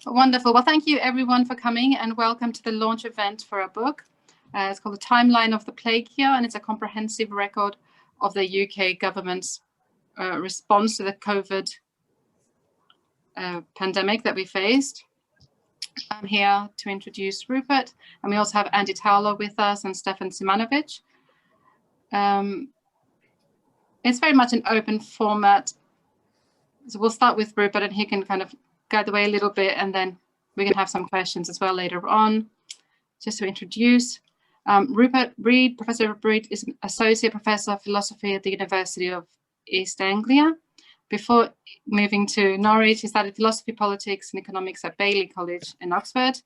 Wonderful. Well, thank you everyone for coming and welcome to the launch event for our book. It's called The Timeline of the Plague Year, and it's a comprehensive record of the UK government's response to the COVID pandemic that we faced. I'm here to introduce Rupert, and we also have Andy Towler with us and Stefan Simanowitz. It's very much an open format. So we'll start with Rupert and he can kind of guide the way a little bit, and then we can have some questions as well later on. Just to introduce, Rupert Read, Professor Rupert Read is an Associate Professor of Philosophy at the University of East Anglia. Before moving to Norwich, he studied philosophy, politics and economics at Bailey College in Oxford.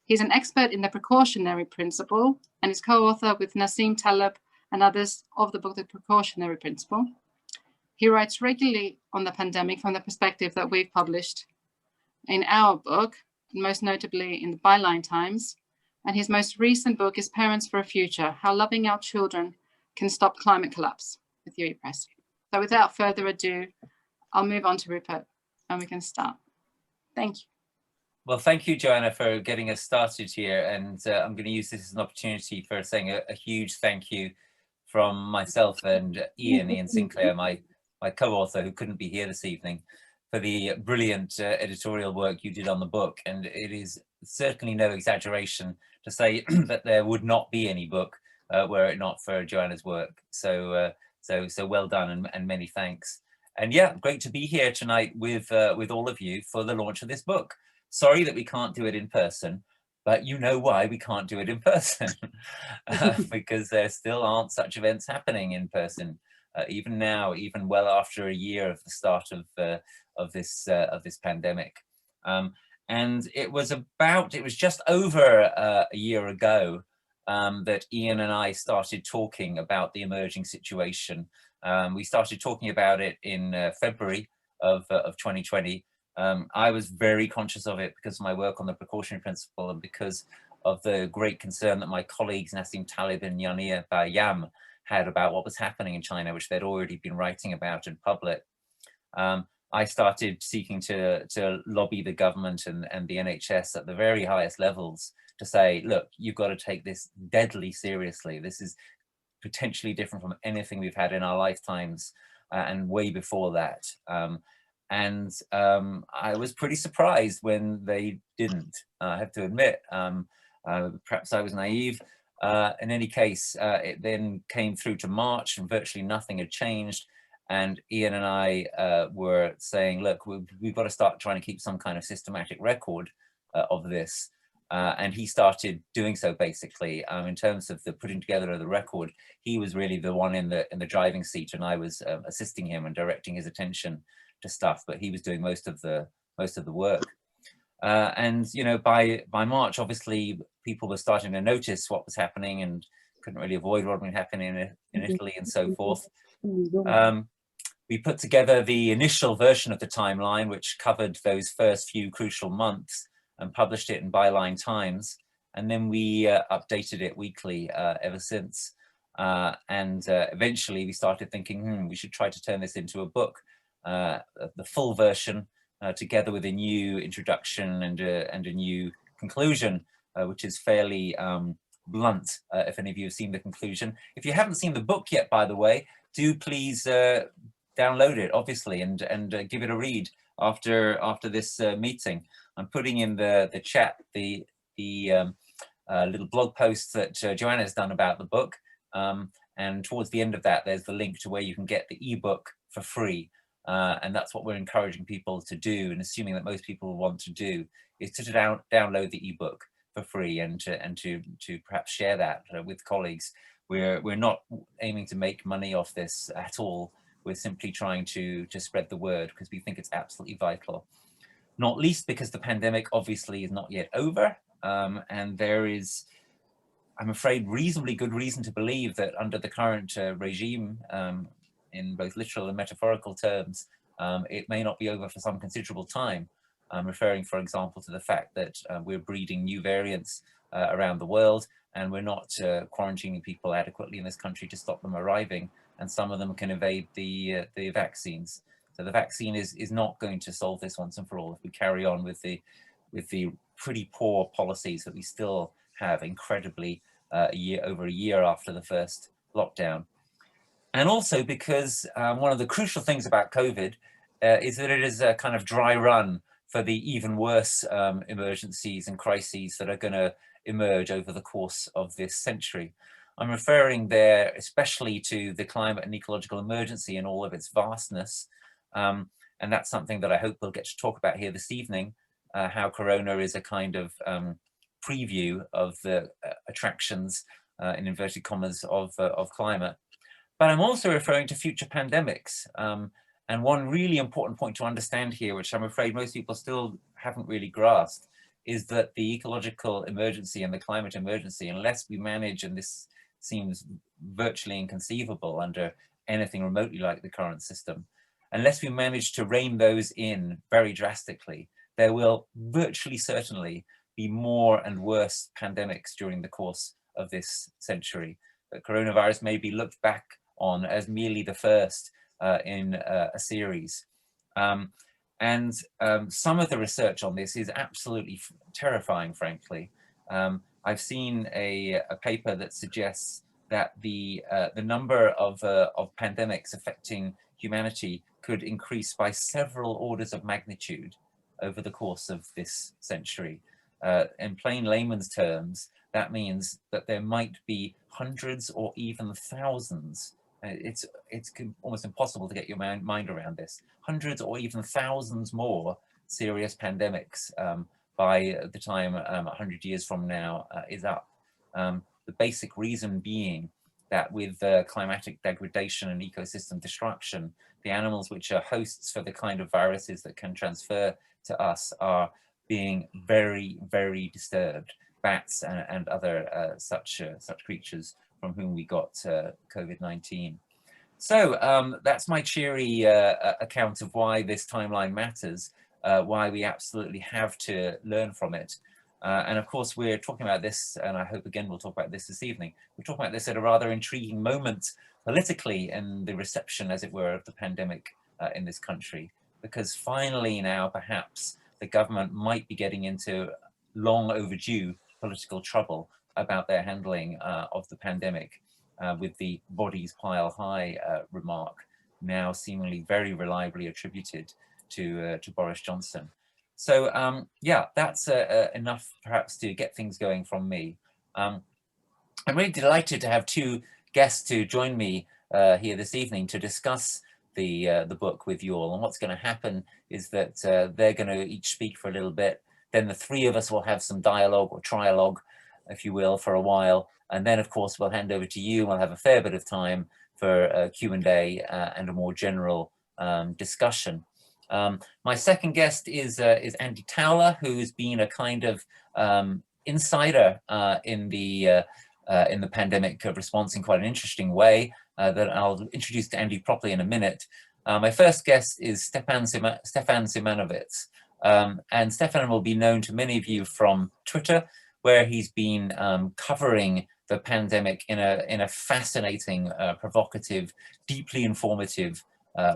He's an expert in the precautionary principle and is co-author with Nassim Taleb and others of the book, The Precautionary Principle. He writes regularly on the pandemic from the perspective that we've published in our book, most notably in the Byline Times. And his most recent book is Parents for a Future, How Loving Our Children Can Stop Climate Collapse with UE Press. So without further ado, I'll move on to Rupert and we can start. Thank you. Well, thank you, Joanna, for getting us started here. And I'm going to use this as an opportunity for saying a huge thank you from myself and Ian Sinclair, my co-author, who couldn't be here this evening, for the brilliant editorial work you did on the book. And it is certainly no exaggeration to say that there would not be any book were it not for Joanna's work. So well done and many thanks. And yeah, great to be here tonight with all of you for the launch of this book. Sorry that we can't do it in person, but you know why we can't do it in person, because there still aren't such events happening in person, even now, even well after a year of the start of this pandemic. And it was just over a year ago that Ian and I started talking about the emerging situation. We started talking about it in February of 2020. I was very conscious of it because of my work on the precautionary principle and because of the great concern that my colleagues Nassim Taleb and Yanir Bayam had about what was happening in China, which they'd already been writing about in public. I started seeking to lobby the government and the NHS at the very highest levels to say, look, you've got to take this deadly seriously. This is potentially different from anything we've had in our lifetimes and way before that. I was pretty surprised when they didn't, I have to admit. Perhaps I was naive. In any case, it then came through to March and virtually nothing had changed. And Ian and I were saying, look, we've got to start trying to keep some kind of systematic record of this. And he started doing so basically. In terms of the putting together of the record, he was really the one in the driving seat, and I was assisting him and directing his attention to stuff, but he was doing most of the work. And you know, by March, obviously people were starting to notice what was happening and couldn't really avoid what had been happening in Italy and so forth. We put together the initial version of the timeline, which covered those first few crucial months, and published it in Byline Times. And then we updated it weekly ever since. Eventually we started thinking, we should try to turn this into a book, the full version, together with a new introduction and a new conclusion, which is fairly blunt, if any of you have seen the conclusion. If you haven't seen the book yet, by the way, do please download it, obviously, and give it a read after this meeting. I'm putting in the chat the little blog post that Joanna has done about the book, and towards the end of that there's the link to where you can get the ebook for free, and that's what we're encouraging people to do, and assuming that most people want to do, is to download the ebook for free and to perhaps share that with colleagues. We're not aiming to make money off this at all. We're simply trying to spread the word because we think it's absolutely vital. Not least because the pandemic obviously is not yet over, and there is, I'm afraid, reasonably good reason to believe that under the current regime, in both literal and metaphorical terms, it may not be over for some considerable time. I'm referring, for example, to the fact that we're breeding new variants around the world, and we're not quarantining people adequately in this country to stop them arriving, and some of them can evade the vaccines. So the vaccine is not going to solve this once and for all if we carry on with with the pretty poor policies that we still have, incredibly, over a year after the first lockdown. And also because one of the crucial things about COVID is that it is a kind of dry run for the even worse emergencies and crises that are going to emerge over the course of this century. I'm referring there especially to the climate and ecological emergency in all of its vastness. And that's something that I hope we'll get to talk about here this evening, how Corona is a kind of preview of the attractions, in inverted commas, of climate. But I'm also referring to future pandemics. And one really important point to understand here, which I'm afraid most people still haven't really grasped, is that the ecological emergency and the climate emergency, unless we manage, and this seems virtually inconceivable under anything remotely like the current system, unless we manage to rein those in very drastically, there will virtually certainly be more and worse pandemics during the course of this century. The coronavirus may be looked back on as merely the first in a series. Some of the research on this is absolutely terrifying, frankly. I've seen a paper that suggests that the number of pandemics affecting humanity could increase by several orders of magnitude over the course of this century. In plain layman's terms, that means that there might be hundreds or even thousands. It's almost impossible to get your mind around this. Hundreds or even thousands more serious pandemics by the time 100 years from now is up. The basic reason being that with climatic degradation and ecosystem destruction, the animals which are hosts for the kind of viruses that can transfer to us are being very, very disturbed. Bats and other such creatures from whom we got COVID-19. So that's my cheery account of why this timeline matters, why we absolutely have to learn from it. And of course, we're talking about this, and I hope again we'll talk about this evening. We're talking about this at a rather intriguing moment politically in the reception, as it were, of the pandemic in this country, because finally now perhaps the government might be getting into long overdue political trouble about their handling of the pandemic, with the bodies pile high remark now seemingly very reliably attributed to Boris Johnson. So yeah, that's enough perhaps to get things going from me. I'm really delighted to have two guests to join me here this evening to discuss the book with you all. And what's going to happen is that they're going to each speak for a little bit. Then the three of us will have some dialogue or trialogue, if you will, for a while. And then, of course, we'll hand over to you. We'll have a fair bit of time for Q&A and a more general discussion. My second guest is Andy Towler, who's been a kind of insider in the pandemic response in quite an interesting way that I'll introduce to Andy properly in a minute. My first guest is Stefan Simanowitz. And Stefan will be known to many of you from Twitter, where he's been covering the pandemic in a fascinating, provocative, deeply informative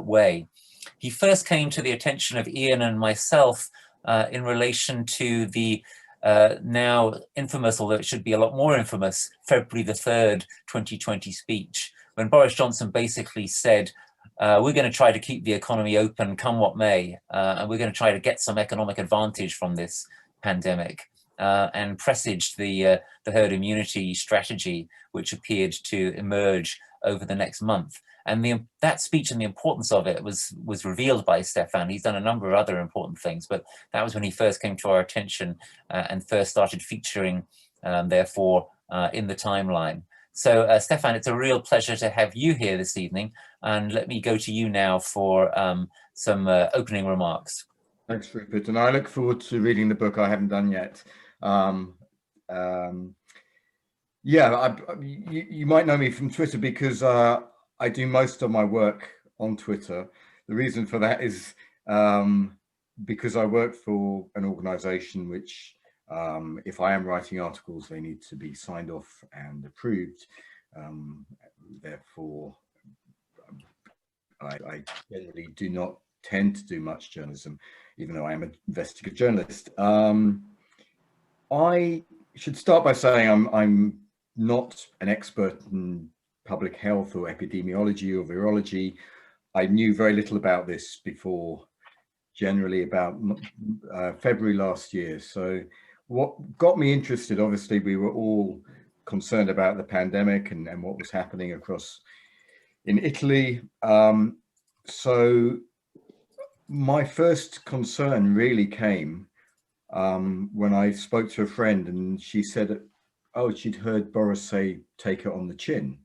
way. He first came to the attention of Ian and myself in relation to the now infamous, although it should be a lot more infamous, February the 3rd, 2020 speech, when Boris Johnson basically said, we're going to try to keep the economy open come what may, and we're going to try to get some economic advantage from this pandemic, and presaged the herd immunity strategy, which appeared to emerge over the next month. And that speech and the importance of it was revealed by Stefan. He's done a number of other important things, but that was when he first came to our attention and first started featuring, therefore, in the timeline. So Stefan, it's a real pleasure to have you here this evening. And let me go to you now for some opening remarks. Thanks, Rupert. And I look forward to reading the book. I haven't done yet. Yeah, you might know me from Twitter because I do most of my work on Twitter. The reason for that is because I work for an organization which, if I am writing articles, they need to be signed off and approved. Therefore, I generally do not tend to do much journalism, even though I am an investigative journalist. I should start by saying I'm not an expert in public health or epidemiology or virology. I knew very little about this before, generally about February last year. So what got me interested, obviously, we were all concerned about the pandemic and what was happening across in Italy. So my first concern really came when I spoke to a friend, and she said, oh, she'd heard Boris say, take it on the chin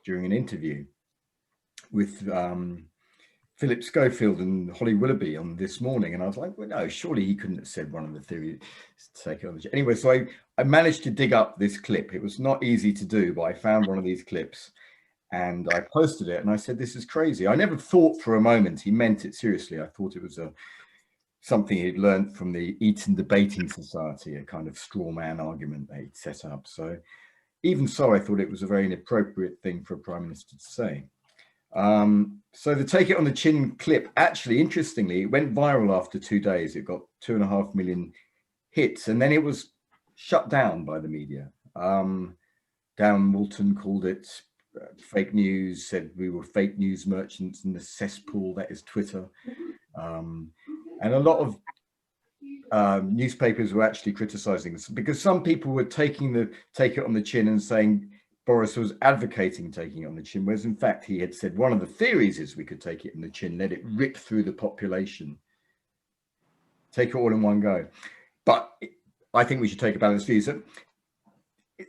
during an interview with Philip Schofield and Holly Willoughby on This Morning. And I was like, well, no, surely he couldn't have said one of the theories to take it on the chin. Anyway, so I managed to dig up this clip. It was not easy to do, but I found one of these clips and I posted it and I said, this is crazy. I never thought for a moment he meant it seriously. I thought it was something he'd learned from the Eton Debating Society, a kind of straw man argument that he'd set up. So even so, I thought it was a very inappropriate thing for a prime minister to say. So the take it on the chin clip, actually, interestingly, it went viral after 2 days. It got 2.5 million hits, and then it was shut down by the media. Dan Moulton called it fake news, said we were fake news merchants in the cesspool that is Twitter. And a lot of newspapers were actually criticizing this because some people were taking the take it on the chin and saying Boris was advocating taking it on the chin, whereas in fact he had said one of the theories is we could take it in the chin, let it rip through the population, take it all in one go. But I think we should take a balanced view. So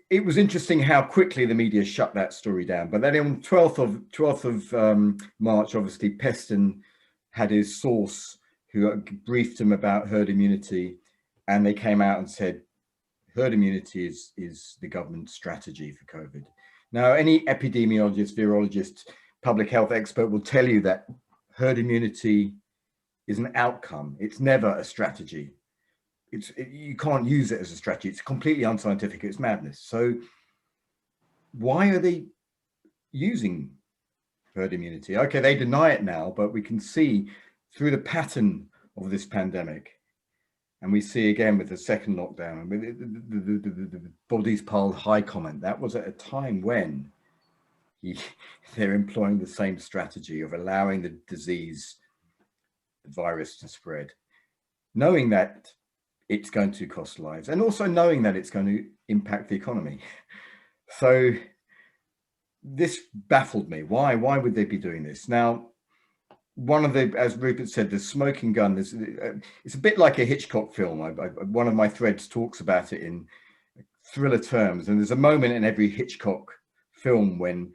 it was interesting how quickly the media shut that story down. But then on 12th of March, obviously Peston had his source who briefed him about herd immunity, and they came out and said herd immunity is the government's strategy for COVID. Now, any epidemiologist, virologist, public health expert will tell you that herd immunity is an outcome. It's never a strategy. You can't use it as a strategy. It's completely unscientific. It's madness. So why are they using herd immunity? Okay, they deny it now, but we can see through the pattern of this pandemic, and we see again with the second lockdown, and with the bodies piled high comment, that was at a time when they're employing the same strategy of allowing the disease, the virus to spread, knowing that it's going to cost lives, and also knowing that it's going to impact the economy. So this baffled me. Why would they be doing this? Now, one of the, as Rupert said, the smoking gun, it's a bit like a Hitchcock film. One of my threads talks about it in thriller terms, and there's a moment in every Hitchcock film when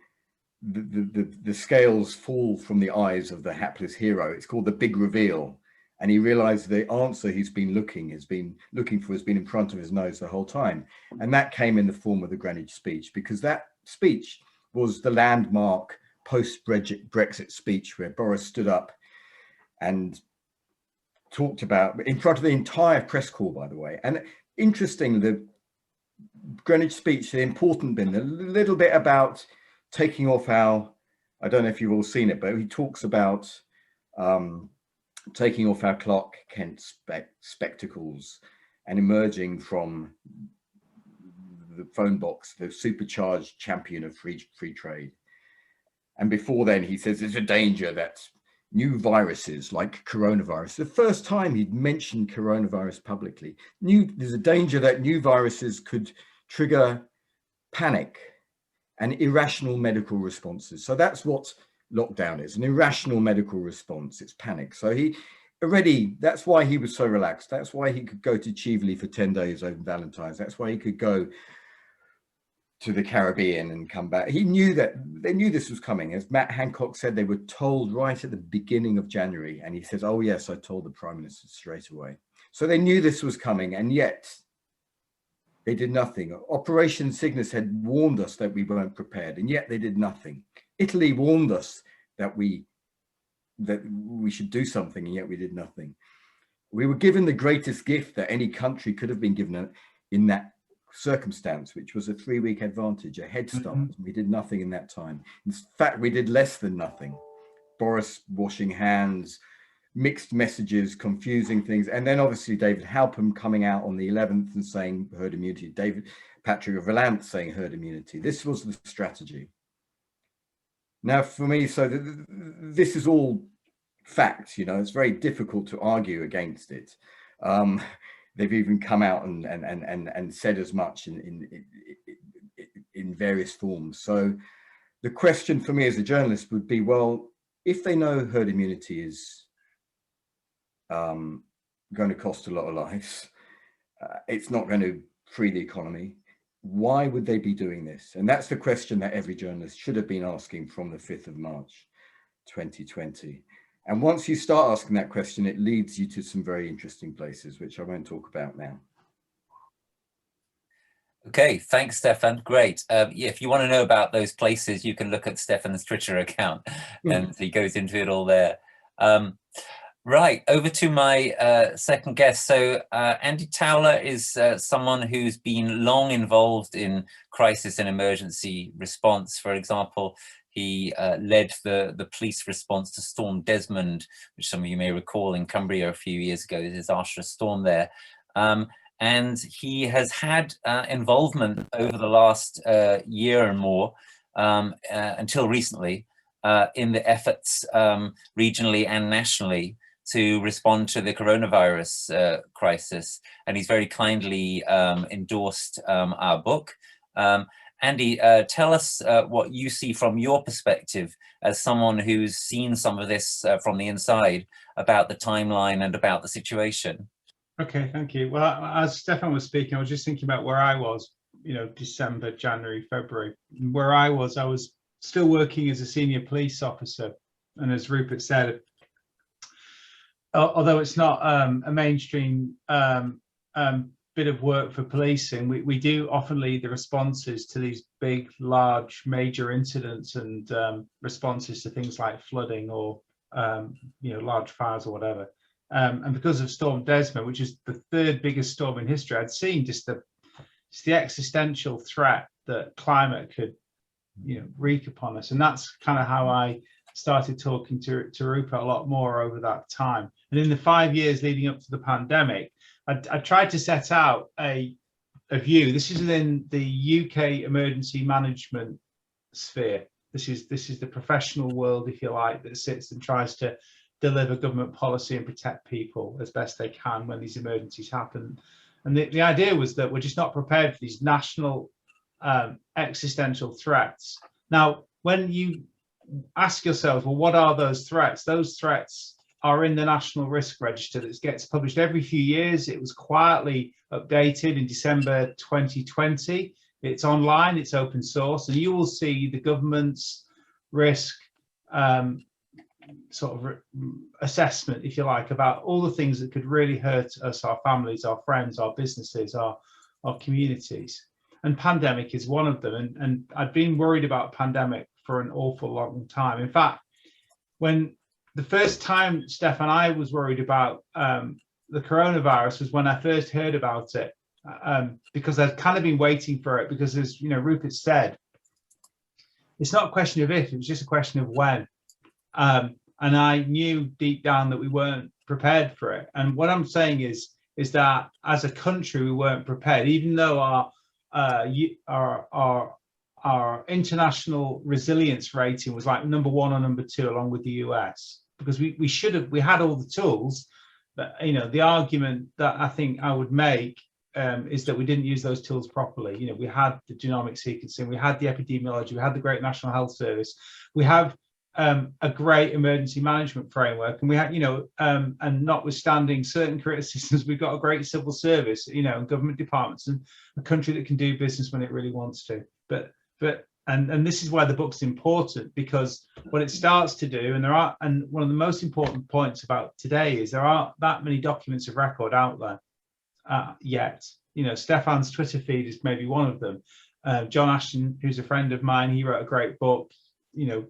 the scales fall from the eyes of the hapless hero. It's called the big reveal, and he realized the answer he's been looking for has been in front of his nose the whole time. And that came in the form of the Greenwich speech, because that speech was the landmark post-Brexit speech where Boris stood up and talked about, in front of the entire press corps, by the way. And interesting, the Greenwich speech, the important bit, a little bit about taking off our, I don't know if you've all seen it, but he talks about taking off our Clark Kent spectacles and emerging from the phone box, the supercharged champion of free trade. And before then, he says there's a danger that new viruses like coronavirus, the first time he'd mentioned coronavirus publicly, there's a danger that new viruses could trigger panic and irrational medical responses. So that's what lockdown is, an irrational medical response. It's panic. So that's why he was so relaxed. That's why he could go to Chivoli for 10 days over Valentine's. That's why he could go to the Caribbean and come back. He knew that they knew this was coming. As Matt Hancock said, they were told right at the beginning of January. And he says, oh yes, I told the Prime Minister straight away. So they knew this was coming, and yet they did nothing. Operation Cygnus had warned us that we weren't prepared, and yet they did nothing. Italy warned us that we should do something, and yet we did nothing. We were given the greatest gift that any country could have been given in that circumstance, which was a 3-week advantage, a head start. We did nothing in that time. In fact, we did less than nothing. Boris washing hands, mixed messages, confusing things. And then obviously David Halpern coming out on the 11th and saying herd immunity, David Patrick Valant saying herd immunity. This was the strategy. Now for me, so this is all facts, you know, it's very difficult to argue against it. They've even come out and said as much in various forms. So the question for me as a journalist would be, well, if they know herd immunity is going to cost a lot of lives, it's not going to free the economy, why would they be doing this? And that's the question that every journalist should have been asking from the 5th of March 2020. And once you start asking that question, it leads you to some very interesting places, which I won't talk about now. Okay, thanks, Stefan. Great. Yeah, if you want to know about those places, you can look at Stefan's Twitter account, and he goes into it all there. Right, over to my second guest. So Andy Towler is someone who's been long involved in crisis and emergency response. For example, he led the police response to Storm Desmond, which some of you may recall in Cumbria a few years ago, the disastrous storm there. And he has had involvement over the last year and more, until recently, in the efforts regionally and nationally to respond to the coronavirus crisis. And he's very kindly endorsed our book. Andy, tell us what you see from your perspective as someone who's seen some of this from the inside about the timeline and about the situation. Okay, thank you. Well, as Stefan was speaking, I was just thinking about where I was, you know, December, January, February. Where I was still working as a senior police officer. And as Rupert said, although it's not a mainstream bit of work for policing, we do often lead the responses to these big, large, major incidents and responses to things like flooding or, you know, large fires or whatever. And because of Storm Desmond, which is the 3rd biggest storm in history, I'd seen just the existential threat that climate could, you know, wreak upon us. And that's kind of how I started talking to Rupert a lot more over that time. And in the 5 years leading up to the pandemic, I tried to set out a view. This is within the UK emergency management sphere. This is the professional world, if you like, that sits and tries to deliver government policy and protect people as best they can when these emergencies happen. And the idea was that we're just not prepared for these national existential threats. Now, when you ask yourselves, well, what are those threats? Those threats are in the National Risk Register that gets published every few years. It was quietly updated in December 2020. It's online, it's open source, and you will see the government's risk sort of assessment, if you like, about all the things that could really hurt us, our families, our friends, our businesses, our communities. And pandemic is one of them. And I've been worried about pandemic for an awful long time. In fact, when the first time, Stefan, I was worried about the coronavirus was when I first heard about it, because I'd kind of been waiting for it, because as you know, Rupert said, it's not a question of if, it was just a question of when. And I knew deep down that we weren't prepared for it. And what I'm saying is that as a country, we weren't prepared, even though our international resilience rating was like #1 or #2 along with the US, because we had all the tools. But you know, the argument that I think I would make is that we didn't use those tools properly. You know, we had the genomic sequencing, we had the epidemiology, we had the great National Health Service, we have a great emergency management framework, and we had, you know, and notwithstanding certain criticisms, we've got a great civil service, you know, and government departments, and a country that can do business when it really wants to. And this is why the book's important, because what it starts to do, and one of the most important points about today is there aren't that many documents of record out there yet. You know, Stefan's Twitter feed is maybe one of them. John Ashton, who's a friend of mine, he wrote a great book. You know,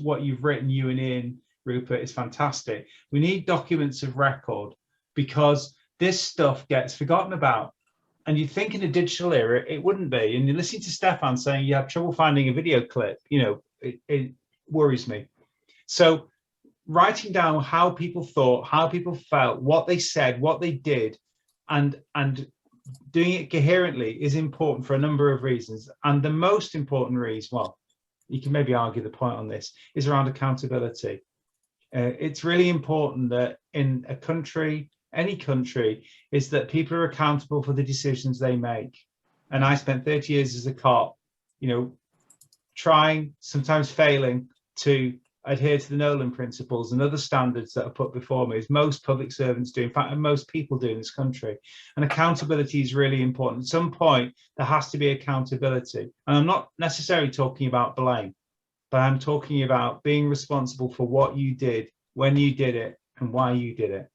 what you've written, you and Ian, Rupert, is fantastic. We need documents of record, because this stuff gets forgotten about. And you'd think in a digital era it wouldn't be. And you listen to Stefan saying you have trouble finding a video clip, you know, it worries me. So writing down how people thought, how people felt, what they said, what they did, and doing it coherently is important for a number of reasons. And the most important reason, well, you can maybe argue the point on this, is around accountability. It's really important that in a country, any country, is that people are accountable for the decisions they make. And I spent 30 years as a cop, you know, trying, sometimes failing, to adhere to the Nolan principles and other standards that are put before me, as most public servants do, in fact, and most people do in this country. And accountability is really important. At some point, there has to be accountability. And I'm not necessarily talking about blame, but I'm talking about being responsible for what you did, when you did it, and why you did it.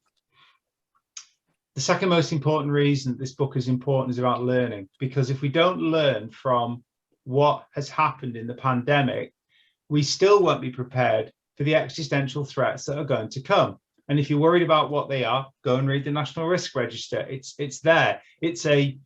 The second most important reason this book is important is about learning, because if we don't learn from what has happened in the pandemic, we still won't be prepared for the existential threats that are going to come. And if you're worried about what they are, go and read the National Risk Register. It's there. It's a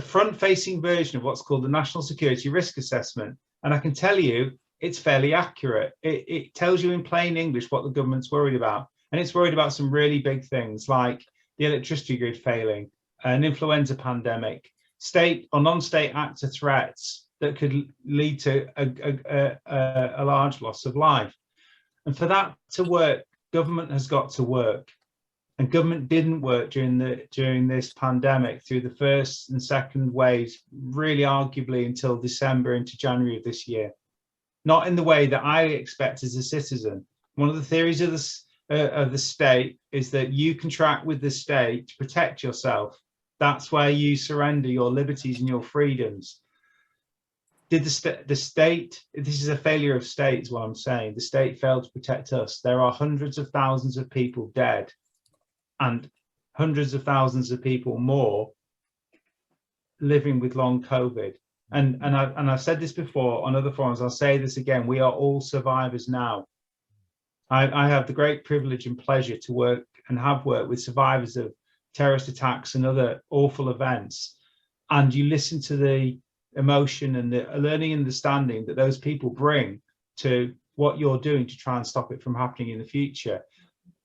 front-facing version of what's called the National Security Risk Assessment. And I can tell you, it's fairly accurate. It tells you in plain English what the government's worried about. And it's worried about some really big things like the electricity grid failing, an influenza pandemic, state or non-state actor threats that could lead to a large loss of life. And for that to work, government has got to work. And government didn't work during this pandemic through the first and second waves, really arguably until December into January of this year. Not in the way that I expect as a citizen. One of the theories of the state is that you contract with the state to protect yourself. That's where you surrender your liberties and your freedoms. Did the state, this is a failure of state is what I'm saying, the state failed to protect us. There are hundreds of thousands of people dead and hundreds of thousands of people more living with long COVID. And I've said this before on other forums, I'll say this again, we are all survivors now. I have the great privilege and pleasure to work and have worked with survivors of terrorist attacks and other awful events. And you listen to the emotion and the learning and understanding that those people bring to what you're doing to try and stop it from happening in the future.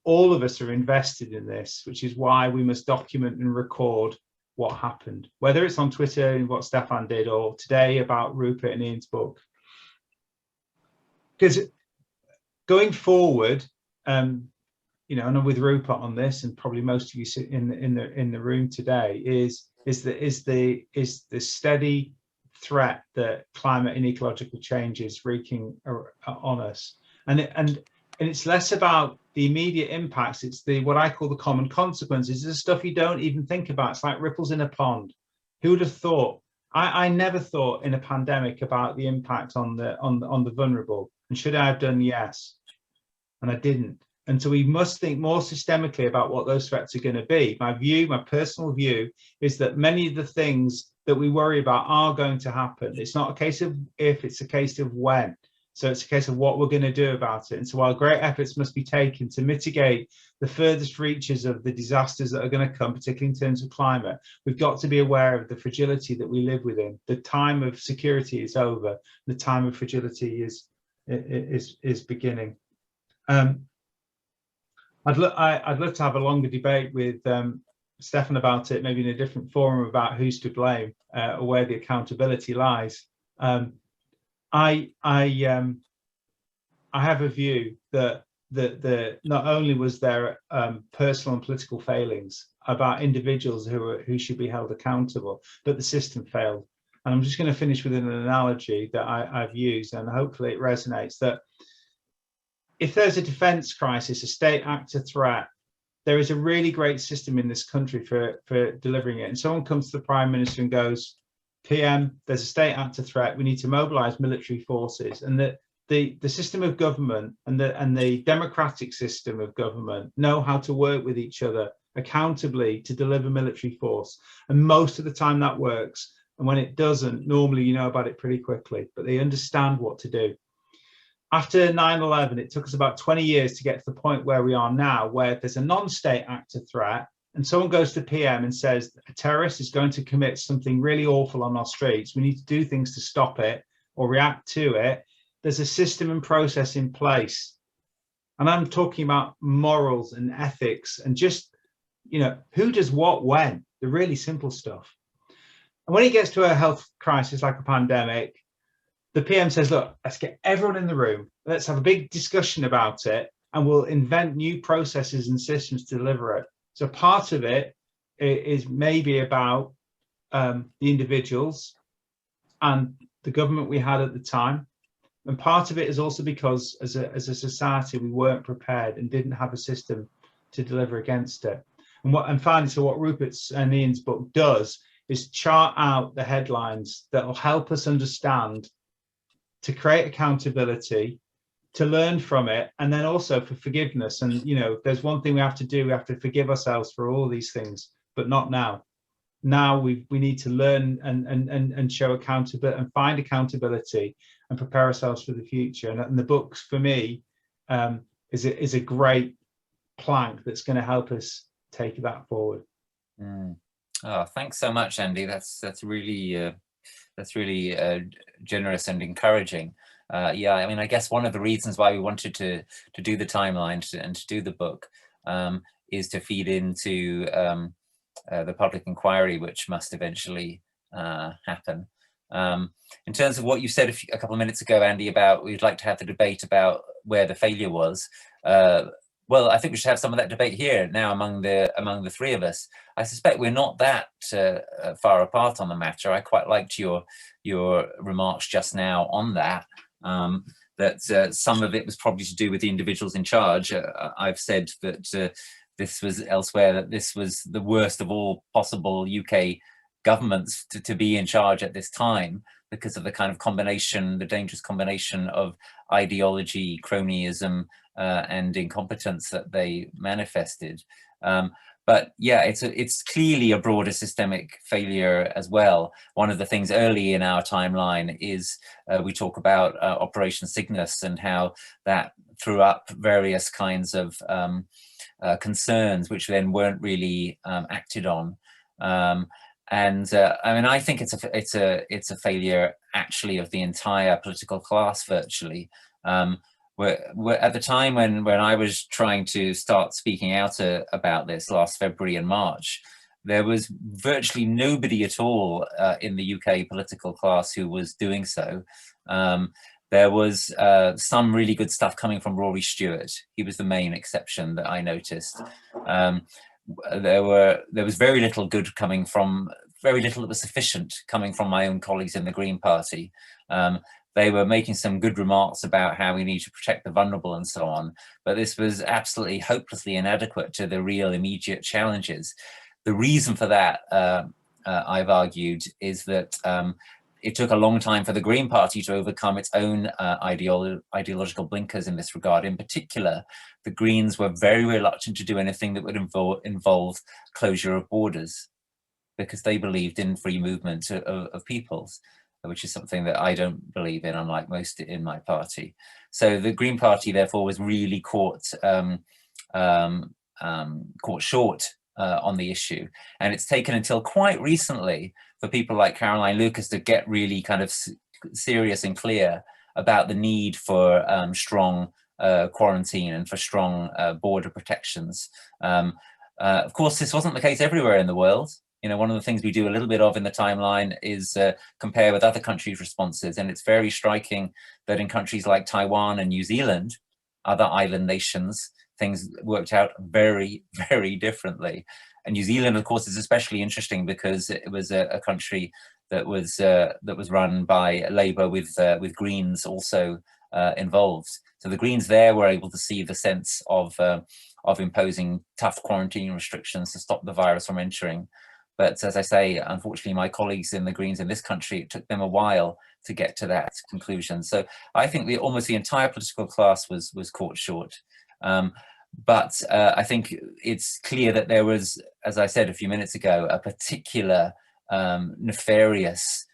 All of us are invested in this, which is why we must document and record what happened, whether it's on Twitter and what Stefan did, or today about Rupert and Ian's book. Because going forward, you know, and I'm with Rupert on this, and probably most of you sit in the room today, is the steady threat that climate and ecological change is wreaking on us, and it's less about the immediate impacts. It's what I call the common consequences. It's the stuff you don't even think about. It's like ripples in a pond. Who would have thought? I never thought in a pandemic about the impact on the vulnerable. And should I have done? Yes, and I didn't. And so we must think more systemically about what those threats are going to be. My view, my personal view, is that many of the things that we worry about are going to happen. It's not a case of if, it's a case of when. So it's a case of what we're going to do about it. And so while great efforts must be taken to mitigate the furthest reaches of the disasters that are going to come, particularly in terms of climate, we've got to be aware of the fragility that we live within. The time of security is over. The time of fragility is beginning. I'd love to have a longer debate with Stefan about it, maybe in a different forum, about who's to blame or where the accountability lies. I have a view that not only was there personal and political failings about individuals who should be held accountable, but the system failed. And I'm just going to finish with an analogy that I've used, and hopefully it resonates, that if there's a defense crisis, a state actor threat, there is a really great system in this country for delivering it. And someone comes to the Prime Minister and goes, PM, there's a state actor threat, we need to mobilize military forces. And the system of government and the democratic system of government know how to work with each other accountably to deliver military force. And most of the time that works. And when it doesn't, normally you know about it pretty quickly, but they understand what to do. After 9/11, it took us about 20 years to get to the point where we are now, where there's a non-state actor threat, and someone goes to PM and says a terrorist is going to commit something really awful on our streets. We need to do things to stop it or react to it. There's a system and process in place And I'm talking about morals and ethics and just, you know, who does what when, the really simple stuff. And when it gets to a health crisis like a pandemic, the PM says, look, let's get everyone in the room. Let's have a big discussion about it, and we'll invent new processes and systems to deliver it. So part of it is maybe about the individuals and the government we had at the time. And part of it is also because as a society, we weren't prepared and didn't have a system to deliver against it. And finally, so what Rupert's and Ian's book does is chart out the headlines that will help us understand, to create accountability, to learn from it, and then also for forgiveness. And, you know, there's one thing we have to do. We have to forgive ourselves for all these things, but not now. Now we need to learn and show accountability and find accountability and prepare ourselves for the future. And the books, for me, is a great plank that's going to help us take that forward. Oh, thanks so much, Andy. That's really generous and encouraging. Yeah, I mean, I guess one of the reasons why we wanted to do the timeline and to do the book is to feed into the public inquiry, which must eventually happen. In terms of what you said a couple of minutes ago, Andy, about we'd like to have the debate about where the failure was. Well, I think we should have some of that debate here now among the three of us. I suspect we're not that far apart on the matter. I quite liked your remarks just now on that. That some of it was probably to do with the individuals in charge. I've said that this was elsewhere, that this was the worst of all possible UK governments to be in charge at this time, because of the kind of combination, the dangerous combination of ideology, cronyism, and incompetence that they manifested. But yeah, it's clearly a broader systemic failure as well. One of the things early in our timeline is we talk about Operation Cygnus and how that threw up various kinds of concerns, which then weren't really acted on. And I mean, I think it's a failure actually of the entire political class virtually. We're at the time when I was trying to start speaking out about this last February and March, there was virtually nobody at all in the UK political class who was doing so. There was some really good stuff coming from Rory Stewart. He was the main exception that I noticed. There was very little good coming from, very little that was sufficient coming from my own colleagues in the Green Party. They were making some good remarks about how we need to protect the vulnerable and so on, but this was absolutely hopelessly inadequate to the real immediate challenges. The reason for that, I've argued, is that it took a long time for the Green Party to overcome its own ideological blinkers in this regard. In particular, the Greens were very reluctant to do anything that would involve closure of borders, because they believed in free movement of peoples, which is something that I don't believe in, unlike most in my party. So the Green Party, therefore, was really caught short on the issue. And it's taken until quite recently for people like Caroline Lucas to get really kind of serious and clear about the need for strong quarantine and for strong border protections. Of course, this wasn't the case everywhere in the world. You know, one of the things we do a little bit of in the timeline is compare with other countries' responses. And it's very striking that in countries like Taiwan and New Zealand, other island nations, things worked out very, very differently. And New Zealand, of course, is especially interesting because it was a country that was run by Labour with Greens also involved. So the Greens there were able to see the sense of imposing tough quarantine restrictions to stop the virus from entering. But as I say, unfortunately, my colleagues in the Greens in this country, it took them a while to get to that conclusion. So I think almost the entire political class was caught short. But I think it's clear that there was, as I said a few minutes ago, a particular nefarious,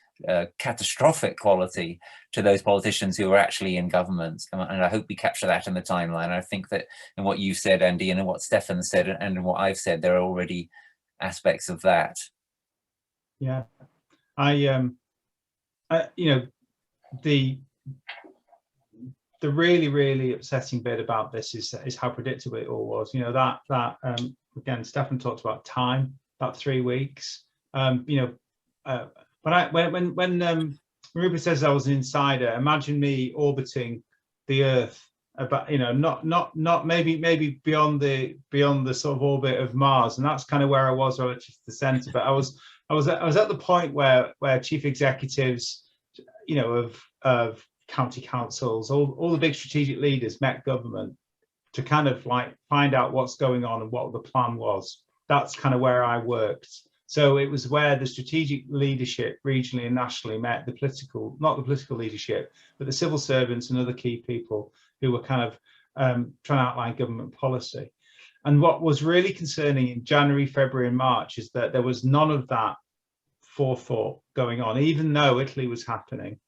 catastrophic quality to those politicians who were actually in government. And I hope we capture that in the timeline. I think that in what you said, Andy, and in what Stefan said, and in what I've said, there are already aspects of that. Yeah, you know, the the really upsetting bit about this is how predictable it all was. You know, that again, Stefan talked about time, about 3 weeks. You know, when Rupert says I was an insider, imagine me orbiting the Earth about, you know, not maybe beyond the sort of orbit of Mars, and that's kind of where I was relative to the centre. But I was at the point where chief executives, you know, of county councils, all the big strategic leaders met government to kind of like find out what's going on and what the plan was. That's kind of where I worked. So it was where the strategic leadership regionally and nationally met the political, not the political leadership, but the civil servants and other key people who were kind of trying to outline government policy. And what was really concerning in January, February and March is that there was none of that forethought going on, even though Italy was happening.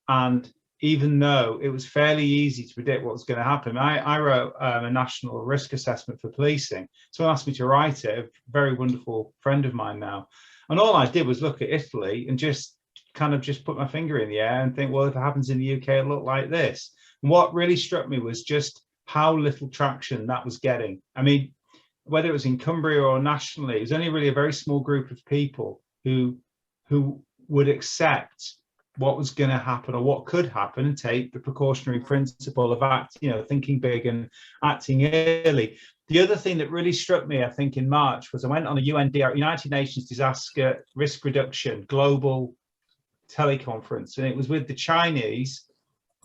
And even though it was fairly easy to predict what was going to happen. I wrote a national risk assessment for policing. Someone asked me to write it, a very wonderful friend of mine now. And all I did was look at Italy and just put my finger in the air and think, well, if it happens in the UK, it'll look like this. And what really struck me was just how little traction that was getting. I mean, whether it was in Cumbria or nationally, it was only really a very small group of people who would accept what was going to happen or what could happen and take the precautionary principle of thinking big and acting early. The other thing that really struck me, I think, in March was I went on a United Nations Disaster Risk Reduction Global teleconference, and it was with the Chinese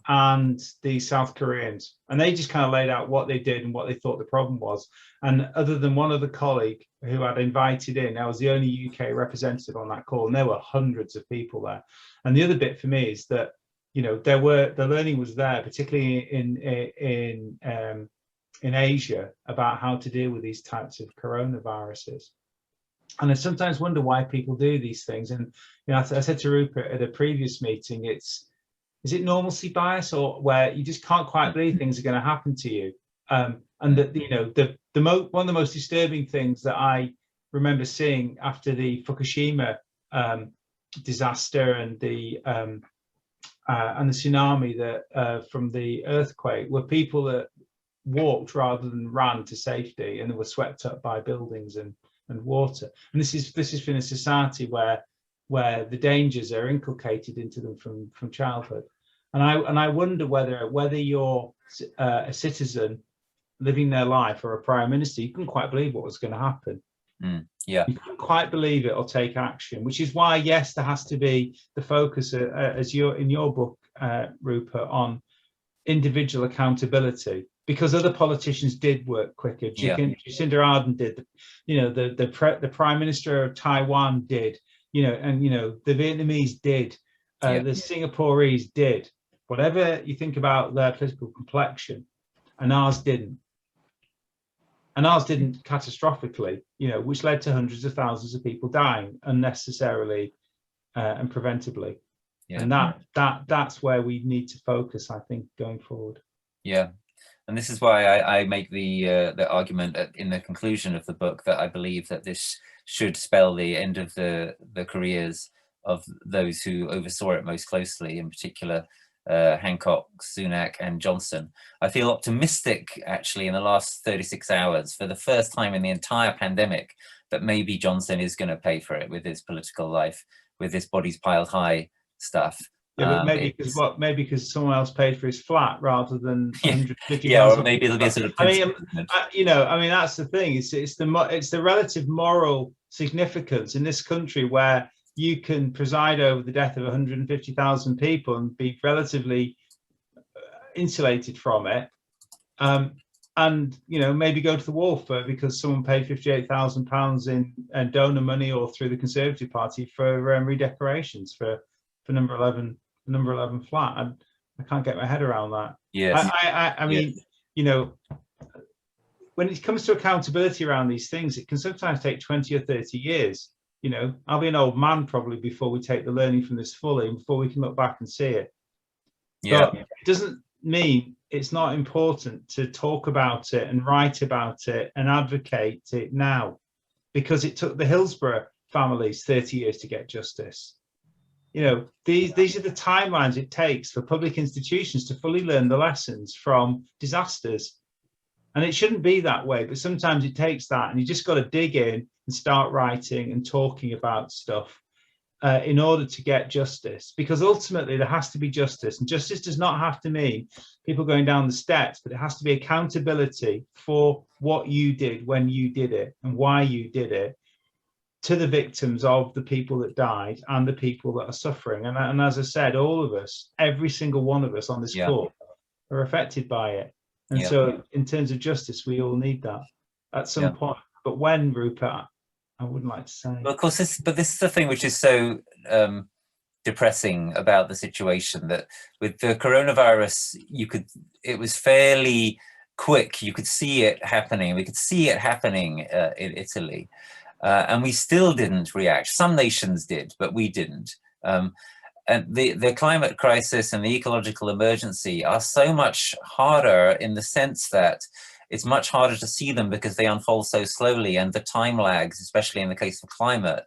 and the South Koreans, and they just kind of laid out what they did and what they thought the problem was. And other than one other colleague who I'd invited in, I was the only UK representative on that call, and there were hundreds of people there. And the other bit for me is that, you know, the learning was there, particularly in Asia, about how to deal with these types of coronaviruses. And I sometimes wonder why people do these things. And, you know, I said to Rupert at a previous meeting, is it normalcy bias, or where you just can't quite believe things are going to happen to you? And that, you know, one of the most disturbing things that I remember seeing after the Fukushima disaster and the tsunami that from the earthquake were people that walked rather than ran to safety, and they were swept up by buildings and water. And this is been a society where the dangers are inculcated into them from childhood. And I wonder whether you're a citizen living their life or a prime minister, you couldn't quite believe what was going to happen. Yeah, you couldn't quite believe it or take action, which is why, yes, there has to be the focus, as you're in your book, Rupert, on individual accountability, because other politicians did work quicker. Jacinda Ardern did, you know, the Prime Minister of Taiwan did, you know, and, you know, the Vietnamese did, the Singaporeans did. Whatever you think about their political complexion, and ours didn't. And ours didn't catastrophically, you know, which led to hundreds of thousands of people dying unnecessarily and preventably. Yeah. And that's where we need to focus, I think, going forward. Yeah, and this is why I make the argument in the conclusion of the book that I believe that this should spell the end of the careers of those who oversaw it most closely, in particular Hancock, Sunak and Johnson. I feel optimistic actually in the last 36 hours for the first time in the entire pandemic that maybe Johnson is going to pay for it with his political life, with his bodies piled high stuff. Yeah, but maybe because someone else paid for his flat rather than 150. Yeah, or maybe it'll be a sort of. You know, I mean, that's the thing. It's the relative moral significance in this country where you can preside over the death of 150,000 people and be relatively insulated from it, and, you know, maybe go to the wall because someone paid £58,000 in donor money or through the Conservative Party for redecorations for number 11 flat. And I can't get my head around that. Yes. I mean, you know, when it comes to accountability around these things, it can sometimes take 20 or 30 years. You know, I'll be an old man probably before we take the learning from this fully and before we can look back and see it. Yeah. But it doesn't mean it's not important to talk about it and write about it and advocate it now, because it took the Hillsborough families 30 years to get justice. You know, these are the timelines it takes for public institutions to fully learn the lessons from disasters. And it shouldn't be that way, but sometimes it takes that, and you just got to dig in and start writing and talking about stuff in order to get justice, because ultimately there has to be justice, and justice does not have to mean people going down the steps, but it has to be accountability for what you did when you did it and why you did it, to the victims of the people that died and the people that are suffering. And as I said, all of us, every single one of us on this call are affected by it. And so in terms of justice, we all need that at some point. But when, Rupert, I wouldn't like to say. Well, of course, this is the thing which is so depressing about the situation, that with the coronavirus, it was fairly quick. You could see it happening. We could see it happening in Italy. And we still didn't react. Some nations did, but we didn't. And the climate crisis and the ecological emergency are so much harder, in the sense that it's much harder to see them because they unfold so slowly, and the time lags, especially in the case of climate,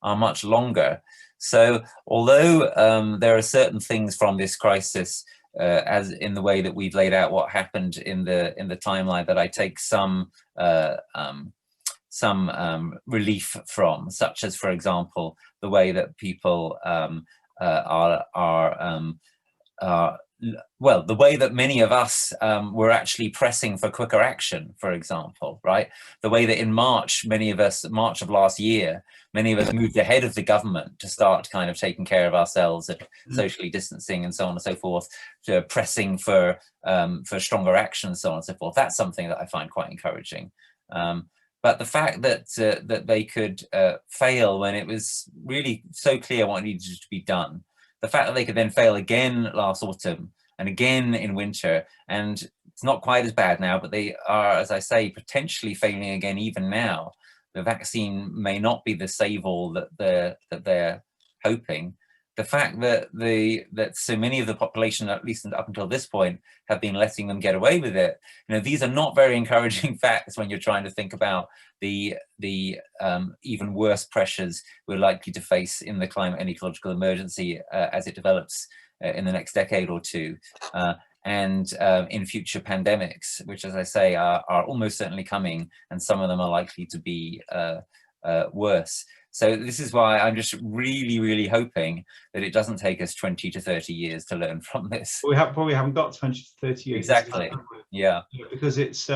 are much longer. So although there are certain things from this crisis, as in the way that we've laid out what happened in the timeline, that I take some relief from, such as, for example, the way that people well, the way that many of us were actually pressing for quicker action, for example, right? The way that in March, March of last year, many of us moved ahead of the government to start kind of taking care of ourselves and socially distancing and so on and so forth, to pressing for stronger action and so on and so forth. That's something that I find quite encouraging. But the fact that that they could fail when it was really so clear what needed to be done, the fact that they could then fail again last autumn and again in winter, and it's not quite as bad now, but they are, as I say, potentially failing again even now. The vaccine may not be the save-all that they're hoping. The fact that so many of the population, at least up until this point, have been letting them get away with it. You know, these are not very encouraging facts when you're trying to think about the even worse pressures we're likely to face in the climate and ecological emergency as it develops in the next decade or two, and in future pandemics, which, as I say, are almost certainly coming, and some of them are likely to be worse. So this is why I'm just really, really hoping that it doesn't take us 20 to 30 years to learn from this. We probably haven't got 20 to 30 years. Exactly. Yeah. Because it's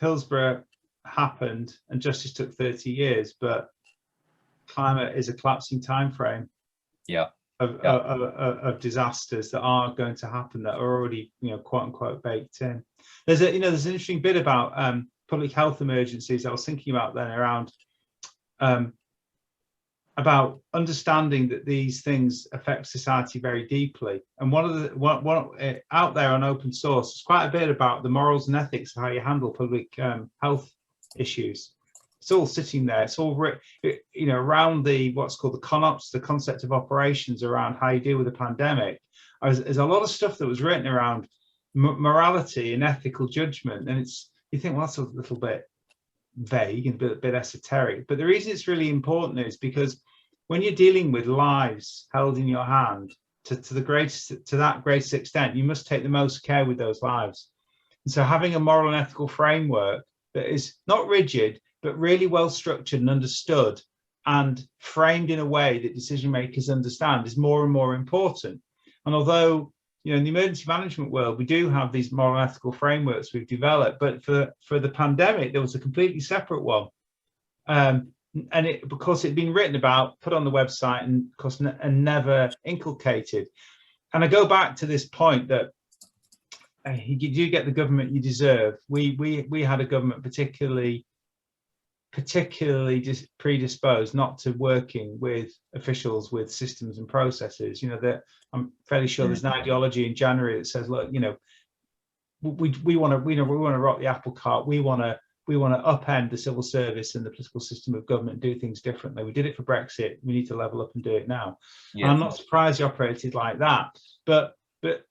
Hillsborough happened and justice took 30 years, but climate is a collapsing time frame. Yeah. Of disasters that are going to happen, that are already, you know, quote unquote baked in. There's an interesting bit about public health emergencies I was thinking about then, around about understanding that these things affect society very deeply. And one out there on open source is quite a bit about the morals and ethics of how you handle public health issues. It's all sitting there. It's all, you know, around what's called the ConOps, the concept of operations, around how you deal with a pandemic. There's a lot of stuff that was written around morality and ethical judgment, and you think, well, that's a little bit vague and a bit esoteric. But the reason it's really important is because when you're dealing with lives held in your hand to that greatest extent, you must take the most care with those lives. And so having a moral and ethical framework that is not rigid, but really well structured and understood and framed in a way that decision makers understand is more and more important. And although, you know, in the emergency management world, we do have these moral and ethical frameworks we've developed, but for the pandemic, there was a completely separate one. And because it'd been written about, put on the website, and of course, and never inculcated. And I go back to this point that you do get the government you deserve. We had a government particularly predisposed not to working with officials with systems and processes. You know, that I'm fairly sure there's an ideology in January that says, look, you know, we want to rock the apple cart. We want to upend the civil service and the political system of government, do things differently. We did it for Brexit. We need to level up and do it now. Yeah. And I'm not surprised you operated like that. But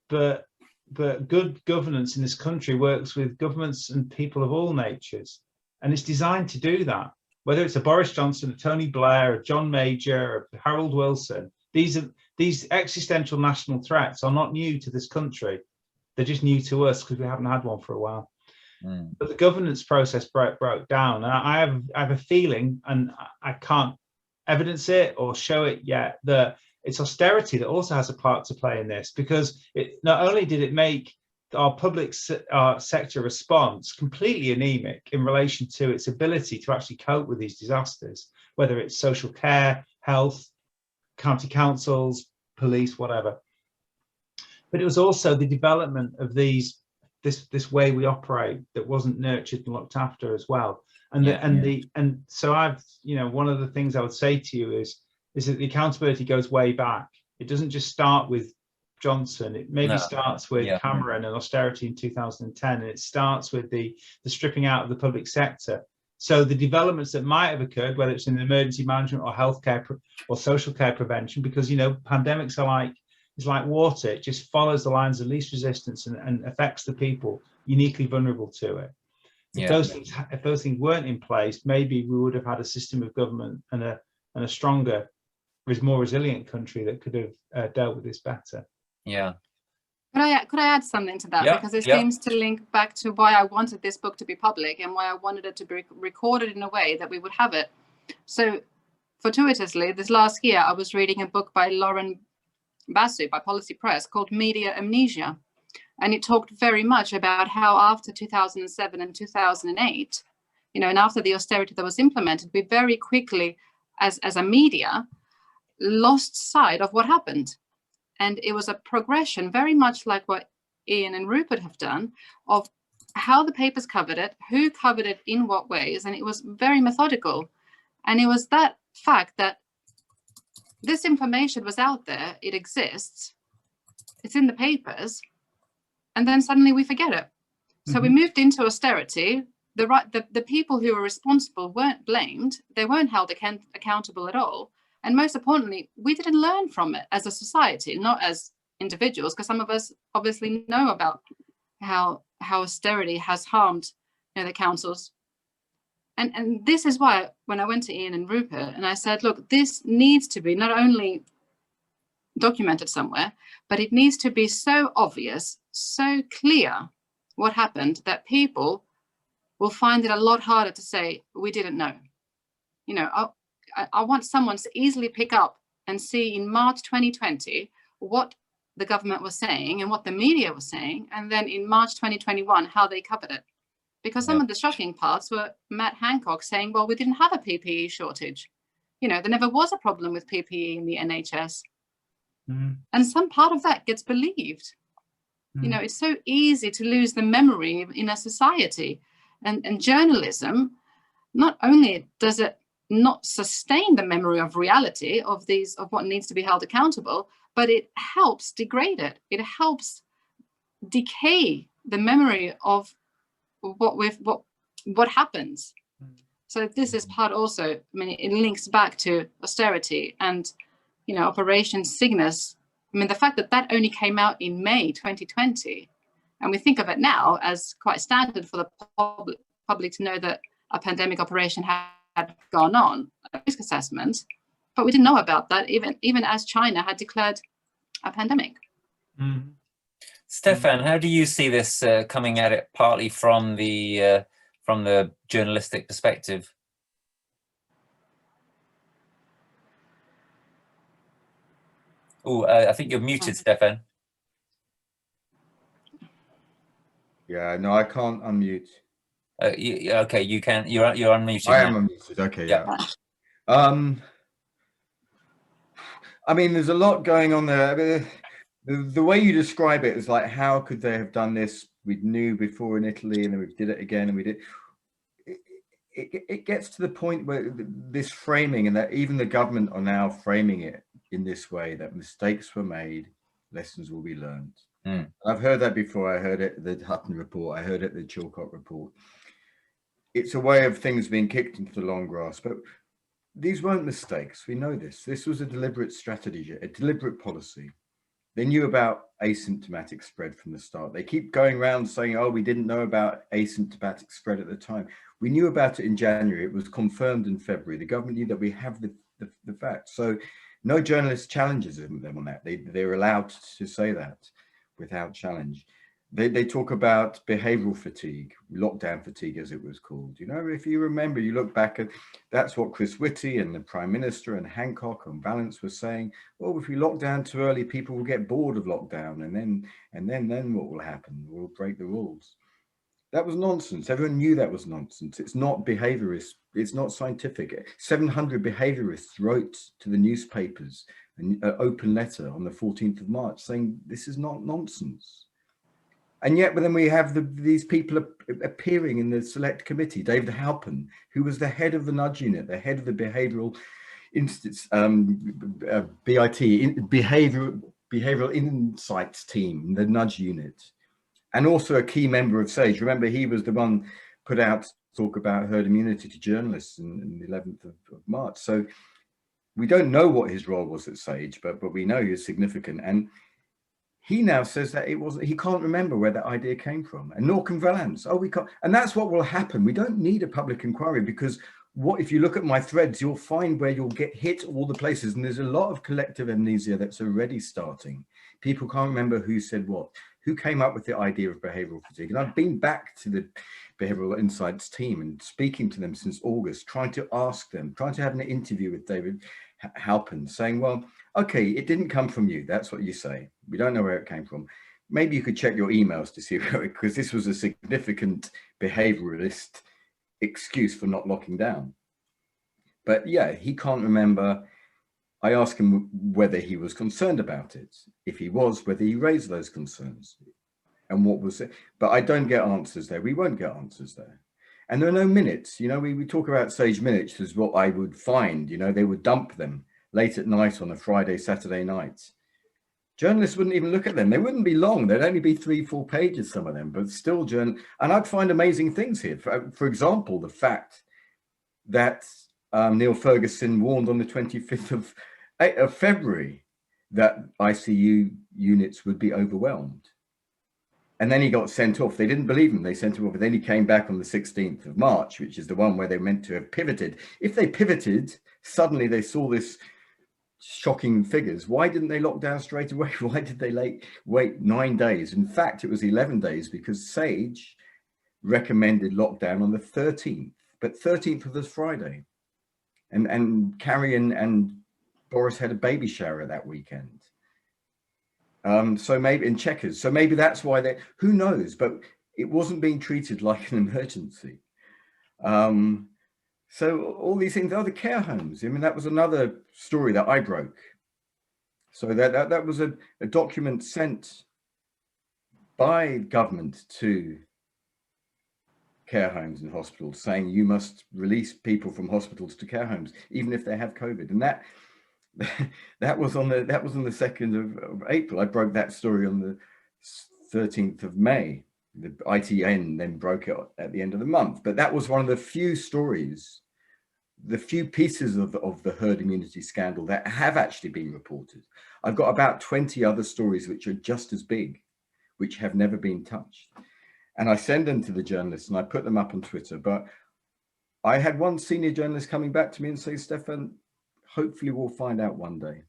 good governance in this country works with governments and people of all natures. And it's designed to do that. Whether it's a Boris Johnson, a Tony Blair, a John Major, or Harold Wilson, these existential national threats are not new to this country. They're just new to us because we haven't had one for a while. But the governance process broke down, and I have a feeling, and I can't evidence it or show it yet, that it's austerity that also has a part to play in this, because it not only did it make our public sector response completely anemic in relation to its ability to actually cope with these disasters, whether it's social care, health, county councils, police, whatever. But it was also the development of this way we operate that wasn't nurtured and looked after as well. And so I've, one of the things I would say to you is that the accountability goes way back. It doesn't just start with Johnson. It maybe starts with Cameron and austerity in 2010, and it starts with the stripping out of the public sector. So the developments that might have occurred, whether it's in emergency management or healthcare or social care prevention, because pandemics are like water. It just follows the lines of least resistance and affects the people uniquely vulnerable to it. If those things weren't in place, maybe we would have had a system of government and a stronger, more resilient country that could have dealt with this better. Yeah. Could I add something to that? Because it seems to link back to why I wanted this book to be public and why I wanted it to be recorded in a way that we would have it. So fortuitously, this last year, I was reading a book by Lauren Basu by Policy Press called Media Amnesia. And it talked very much about how after 2007 and 2008, and after the austerity that was implemented, we very quickly, as a media, lost sight of what happened. And it was a progression, very much like what Ian and Rupert have done, of how the papers covered it, who covered it in what ways, and it was very methodical. And it was that fact that this information was out there, it exists, it's in the papers, and then suddenly we forget it. So we moved into austerity. The people who were responsible weren't blamed, they weren't held accountable at all. And most importantly, we didn't learn from it as a society, not as individuals, because some of us obviously know about how austerity has harmed the councils. And this is why when I went to Ian and Rupert and I said, look, this needs to be not only documented somewhere, but it needs to be so obvious, so clear what happened that people will find it a lot harder to say, we didn't know. I want someone to easily pick up and see in March 2020 what the government was saying and what the media was saying, and then in March 2021 how they covered it. Because some of the shocking parts were Matt Hancock saying, well, we didn't have a PPE shortage. There never was a problem with PPE in the NHS. And some part of that gets believed. It's so easy to lose the memory in a society. And journalism, not only does it not sustain the memory of reality of what needs to be held accountable, but it helps degrade it. It helps decay the memory of what happens. So this is part also, it links back to austerity and Operation Cygnus. The fact that only came out in May 2020, and we think of it now as quite standard for the public to know that a pandemic operation had gone on, a risk assessment, but we didn't know about that even as China had declared a pandemic. Stefan, how do you see this coming at it partly from the journalistic perspective? Oh, I think you're muted, Stefan. Yeah, no, I can't unmute. Okay, you can. You're unmuted. I am unmuted. Okay, yeah. There's a lot going on there. The way you describe it is like, how could they have done this? We knew before in Italy, and then we did it again, and we did. It gets to the point where this framing, and that even the government are now framing it in this way, that mistakes were made, lessons will be learned. I've heard that before. I heard it the Hutton report. I heard it the Chilcot report. It's a way of things being kicked into the long grass, but these weren't mistakes. We know this. This was a deliberate strategy, a deliberate policy. They knew about asymptomatic spread from the start. They keep going around saying, oh, we didn't know about asymptomatic spread at the time. We knew about it in January. It was confirmed in February. The government knew that we have the facts. So No journalist challenges them on that. They're allowed to say that without challenge. They talk about behavioral fatigue, lockdown fatigue, as it was called. You know, if you remember, you look back at, that's what Chris Whitty and the Prime Minister and Hancock and Vallance were saying. Well, if we lock down too early, people will get bored of lockdown, and then what will happen? We'll break the rules. That was nonsense. Everyone knew that was nonsense. It's not behaviorist. It's not scientific. 700 behaviorists wrote to the newspapers an open letter on the 14th of March saying this is not nonsense. And yet, but then we have these people appearing in the select committee. David Halpin, who was the head of the nudge unit, the head of the behavioral instance, behavioral insights team, the nudge unit, and also a key member of SAGE. Remember, he was the one put out talk about herd immunity to journalists in the 11th of March. So we don't know what his role was at SAGE, but we know he was significant. And he now says that it wasn't, he can't remember where that idea came from. And nor can Vallance. Oh, we can't. And that's what will happen. We don't need a public inquiry, because what if you look at my threads, you'll find where you'll get hit all the places. And there's a lot of collective amnesia that's already starting. People can't remember who said what, who came up with the idea of behavioral fatigue. And I've been back to the Behavioral Insights team and speaking to them since August, trying to ask them, trying to have an interview with David Halpin, saying, well, okay, it didn't come from you. That's what you say. We don't know where it came from. Maybe you could check your emails to see where, because this was a significant behavioralist excuse for not locking down. But yeah, he can't remember. I asked him whether he was concerned about it. If he was, whether he raised those concerns and what was it. But I don't get answers there. We won't get answers there. And there are no minutes. You know, we talk about SAGE minutes as what I would find. You know, they would dump them late at night on a Friday, Saturday night. Journalists wouldn't even look at them. They wouldn't be long. They'd only be 3-4 pages, some of them, but still and I'd find amazing things here. For example, the fact that Neil Ferguson warned on the 25th of February that ICU units would be overwhelmed. And then he got sent off. They didn't believe him. They sent him off. And then he came back on the 16th of March, which is the one where they meant to have pivoted. If they pivoted, suddenly they saw this shocking figures. Why didn't they lock down straight away? Why did they wait 9 days? In fact, it was 11 days because SAGE recommended lockdown on the 13th, but 13th was Friday. And Carrie and Boris had a baby shower that weekend. So maybe in Chequers. So maybe that's why they, who knows, but it wasn't being treated like an emergency. So all these things, the care homes. I mean, that was another story that I broke. So that was a document sent by government to care homes and hospitals saying you must release people from hospitals to care homes, even if they have COVID. And that was on the 2nd of April. I broke that story on the 13th of May. The ITN then broke it at the end of the month. But that was one of the few stories, the few pieces of the herd immunity scandal that have actually been reported. I've got about 20 other stories which are just as big, which have never been touched. And I send them to the journalists and I put them up on Twitter. But I had one senior journalist coming back to me and say, Stefan, hopefully we'll find out one day.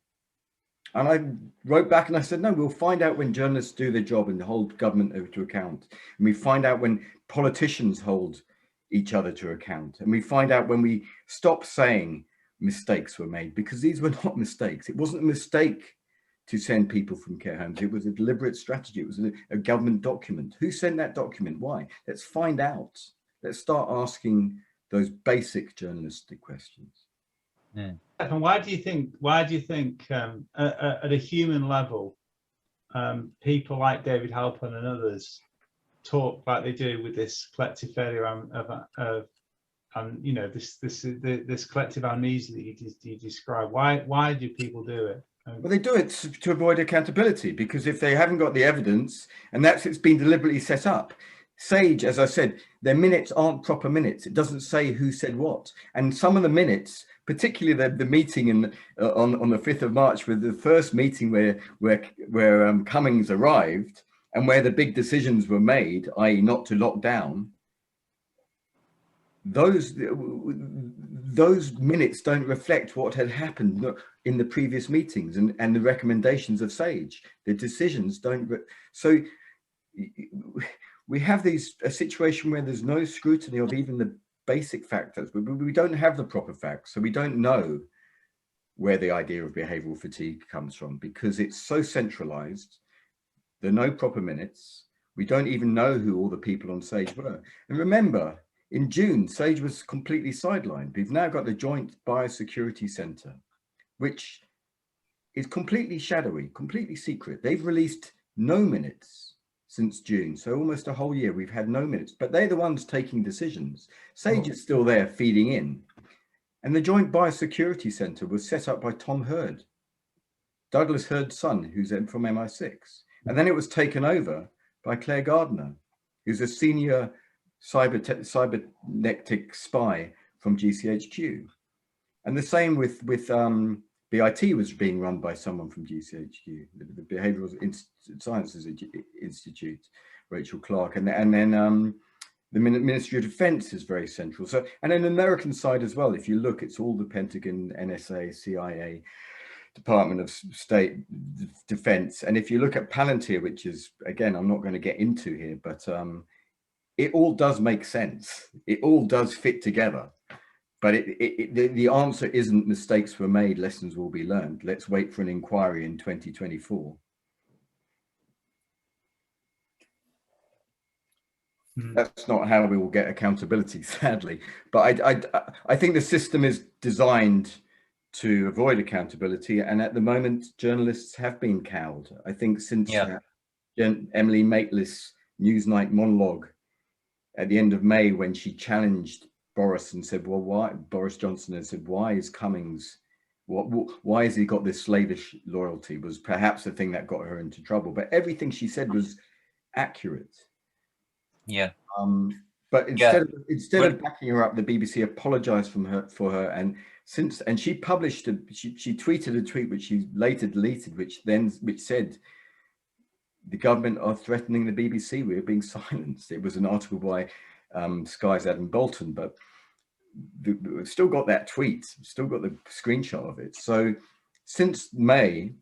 And I wrote back and I said, no, we'll find out when journalists do their job and hold government to account. And we find out when politicians hold each other to account. And we find out when we stop saying mistakes were made, because these were not mistakes. It wasn't a mistake to send people from care homes. It was a deliberate strategy. It was a government document. Who sent that document? Why? Let's find out. Let's start asking those basic journalistic questions. Yeah. And why do you think at a human level, people like David Halpin and others talk like they do with this collective failure of you know, this collective amnesia that you describe? Why do people do it? Well, they do it to avoid accountability, because if they haven't got the evidence, and it's been deliberately set up. SAGE, as I said, their minutes aren't proper minutes. It doesn't say who said what. And some of the minutes, particularly the meeting on the 5th of March, with the first meeting where Cummings arrived and where the big decisions were made, i.e. not to lock down, those minutes don't reflect what had happened in the previous meetings and the recommendations of SAGE. The decisions don't. So we have a situation where there's no scrutiny of even the basic factors. We don't have the proper facts, so we don't know where the idea of behavioral fatigue comes from, because it's so centralized. There are no proper minutes. We don't even know who all the people on SAGE were. And remember, in June, SAGE was completely sidelined. We've now got the Joint Biosecurity Center, which is completely shadowy, completely secret. They've released no minutes since June. So almost a whole year we've had no minutes, but they're the ones taking decisions. SAGE is still there feeding in. And the Joint Biosecurity Center was set up by Tom Hurd, Douglas Hurd's son, who's from MI6. And then it was taken over by Claire Gardner, who's a senior cybernetic spy from GCHQ. And the same with BIT was being run by someone from GCHQ, the Behavioral Sciences Institute, Rachel Clark. And then the Ministry of Defense is very central. So, and then the American side as well, if you look, it's all the Pentagon, NSA, CIA, Department of State, Defense. And if you look at Palantir, which is, again, I'm not going to get into here, but it all does make sense. It all does fit together. But the answer isn't mistakes were made, lessons will be learned. Let's wait for an inquiry in 2024. That's not how we will get accountability, sadly. But I think the system is designed to avoid accountability. And at the moment, journalists have been cowed. I think since Emily Maitlis' Newsnight monologue at the end of May, when she challenged Boris and said, well, why, Boris Johnson, and said, why is Cummings, why has he got this slavish loyalty, was perhaps the thing that got her into trouble. But everything she said was accurate. Yeah. But instead of backing her up, the BBC apologized for her, and she published she tweeted a tweet which she later deleted, which said the government are threatening the BBC, we're being silenced. It was an article by Sky's Adam Bolton, but we've still got that tweet, still got the screenshot of it. So since May,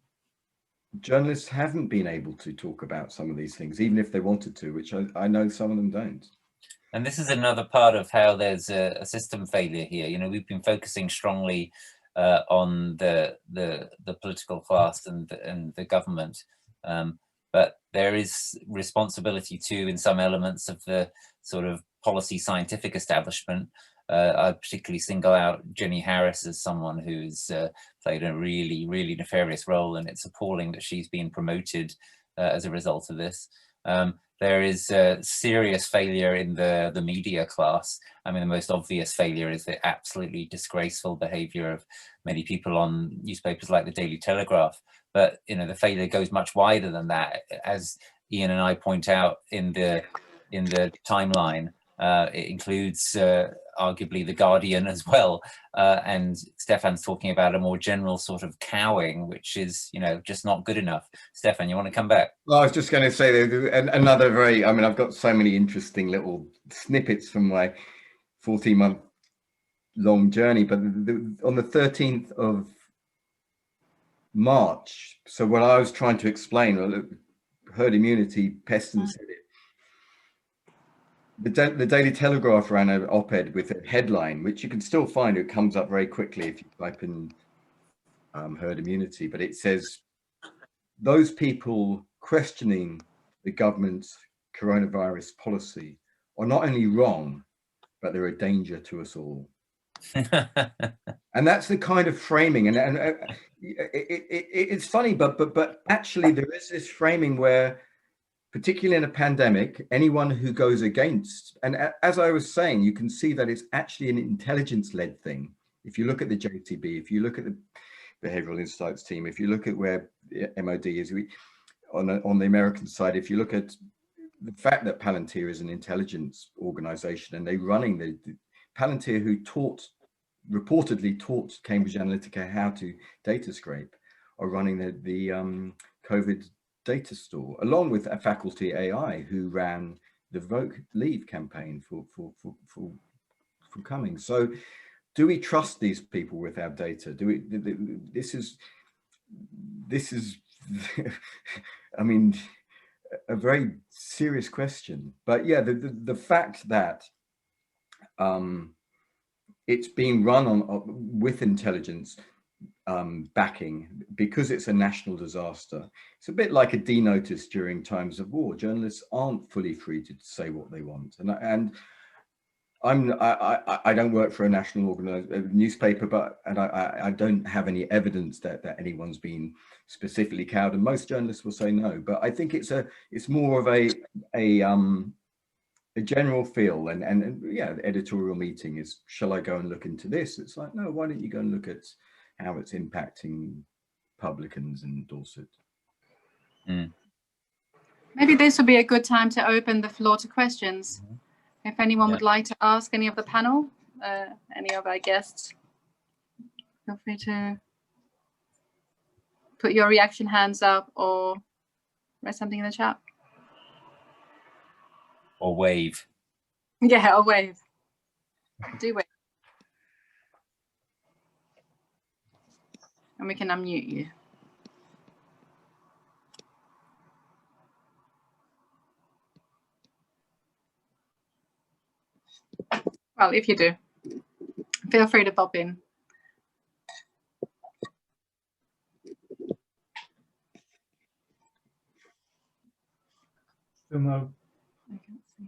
journalists haven't been able to talk about some of these things, even if they wanted to, which I know some of them don't. And this is another part of how there's a system failure here. You know, we've been focusing strongly on the political class and the government, but there is responsibility too in some elements of the sort of policy scientific establishment. I particularly single out Jenny Harris as someone who's played a really, really nefarious role, and it's appalling that she's been promoted as a result of this. There is a serious failure in the media class. I mean, the most obvious failure is the absolutely disgraceful behavior of many people on newspapers like the Daily Telegraph. But, you know, the failure goes much wider than that. As Ian and I point out in the timeline, it includes arguably the Guardian as well, and Stefan's talking about a more general sort of cowing, which is, you know, just not good enough. Stefan, you want to come back? Well, I was just going to say another I mean, I've got so many interesting little snippets from my 14-month long journey, but on the 13th of March, so what I was trying to explain, herd immunity, Peston said it. The Daily Telegraph ran an op-ed with a headline, which you can still find. It comes up very quickly if you type in herd immunity. But it says, those people questioning the government's coronavirus policy are not only wrong, but they're a danger to us all. And that's the kind of framing. And it's funny, but actually there is this framing where, particularly in a pandemic, anyone who goes against, and as I was saying, you can see that it's actually an intelligence-led thing. If you look at the JTB, if you look at the Behavioral Insights team, if you look at where the MOD is, on the American side, if you look at the fact that Palantir is an intelligence organization, and they're running the Palantir, who reportedly taught Cambridge Analytica how to data scrape, are running the COVID data store, along with a faculty AI who ran the Vote Leave campaign for from coming. So do we trust these people with our data? Do we, this is I mean, a very serious question. But yeah, the fact that it's being run on with intelligence backing, because it's a national disaster. It's a bit like a D-notice during times of war. Journalists aren't fully free to say what they want, and I don't work for a national newspaper, but I don't have any evidence that anyone's been specifically cowed, and most journalists will say no. But I think it's more of a general feel, and yeah, the editorial meeting is, shall I go and look into this? It's like, no, why don't you go and look at how it's impacting publicans in Dorset? Mm. Maybe this would be a good time to open the floor to questions. Mm-hmm. If anyone would like to ask any of the panel, any of our guests, feel free to put your reaction hands up or write something in the chat. Or wave. Yeah, or wave. Do wave. And we can unmute you. Well, if you do, feel free to pop in. No. I can't see.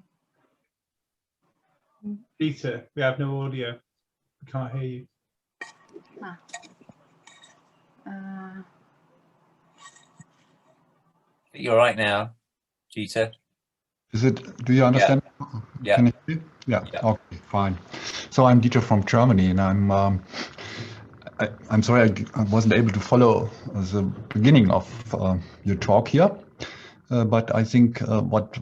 Peter, we have no audio. We can't hear you. You're right now, Jita. Is it, do you understand? Yeah. Can you hear me? Yeah. Okay, fine. So I'm Dieter from Germany, and I'm sorry I wasn't able to follow the beginning of your talk here, but I think what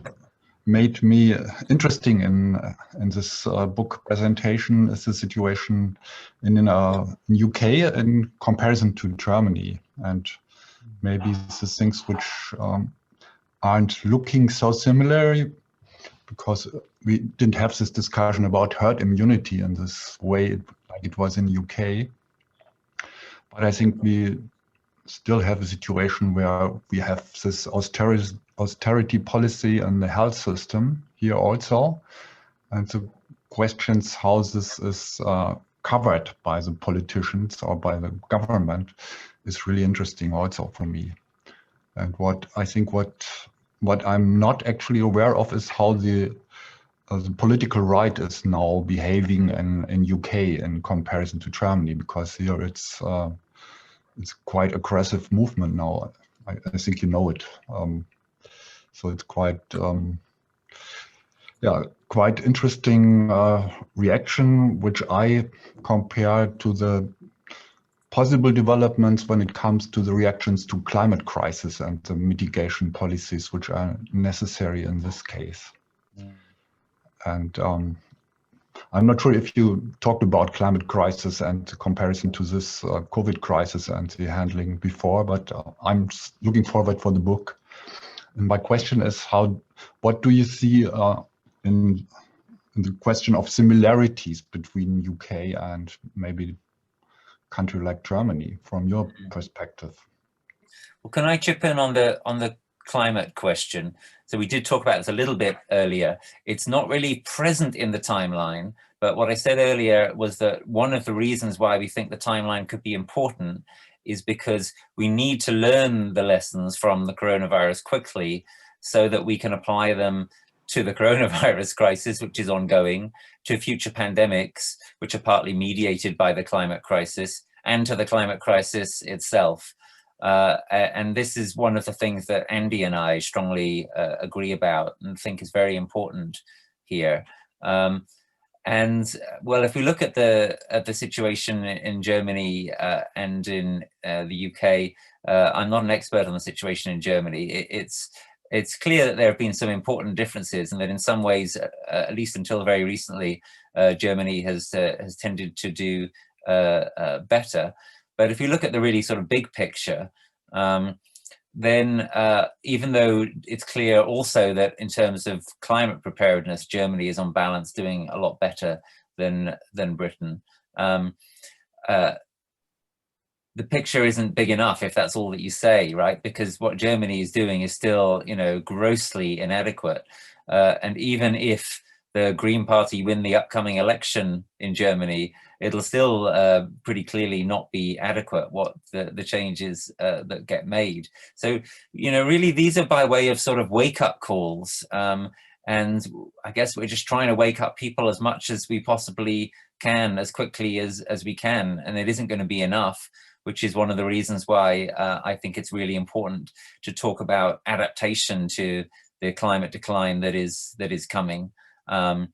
made me interesting in this book presentation is the situation in UK in comparison to Germany, and maybe the things which aren't looking so similar, because we didn't have this discussion about herd immunity in this way like it was in UK. But I think we still have a situation where we have this austerity policy in the health system here also. And the questions how this is covered by the politicians or by the government is really interesting also for me. And what I think what I'm not actually aware of is how the political right is now behaving in UK in comparison to Germany, because here it's quite aggressive movement now. I think you know it. So it's quite quite interesting reaction, which I compare to the possible developments when it comes to the reactions to climate crisis and the mitigation policies which are necessary in this case. Mm. And I'm not sure if you talked about climate crisis and the comparison to this COVID crisis and the handling before, but I'm looking forward for the book. And my question is, what do you see in the question of similarities between UK and maybe country like Germany from your perspective? Well, can I chip in on the climate question? So we did talk about this a little bit earlier. It's not really present in the timeline, but what I said earlier was that one of the reasons why we think the timeline could be important is because we need to learn the lessons from the coronavirus quickly so that we can apply them to the coronavirus crisis, which is ongoing, to future pandemics, which are partly mediated by the climate crisis, and to the climate crisis itself. And this is one of the things that Andy and I strongly agree about and think is very important here. And well, if we look at the situation in Germany and in the UK, I'm not an expert on the situation in Germany. It's clear that there have been some important differences, and that in some ways, at least until very recently, Germany has tended to do better. But if you look at the really sort of big picture, then even though it's clear also that in terms of climate preparedness, Germany is on balance doing a lot better than Britain. The picture isn't big enough if that's all that you say, right? Because what Germany is doing is still, you know, grossly inadequate. And even if the Green Party win the upcoming election in Germany, it'll still pretty clearly not be adequate, what the changes that get made. So, you know, really these are by way of sort of wake-up calls. And I guess we're just trying to wake up people as much as we possibly can, as quickly as we can. And it isn't going to be enough, which is one of the reasons why I think it's really important to talk about adaptation to the climate decline that is coming. And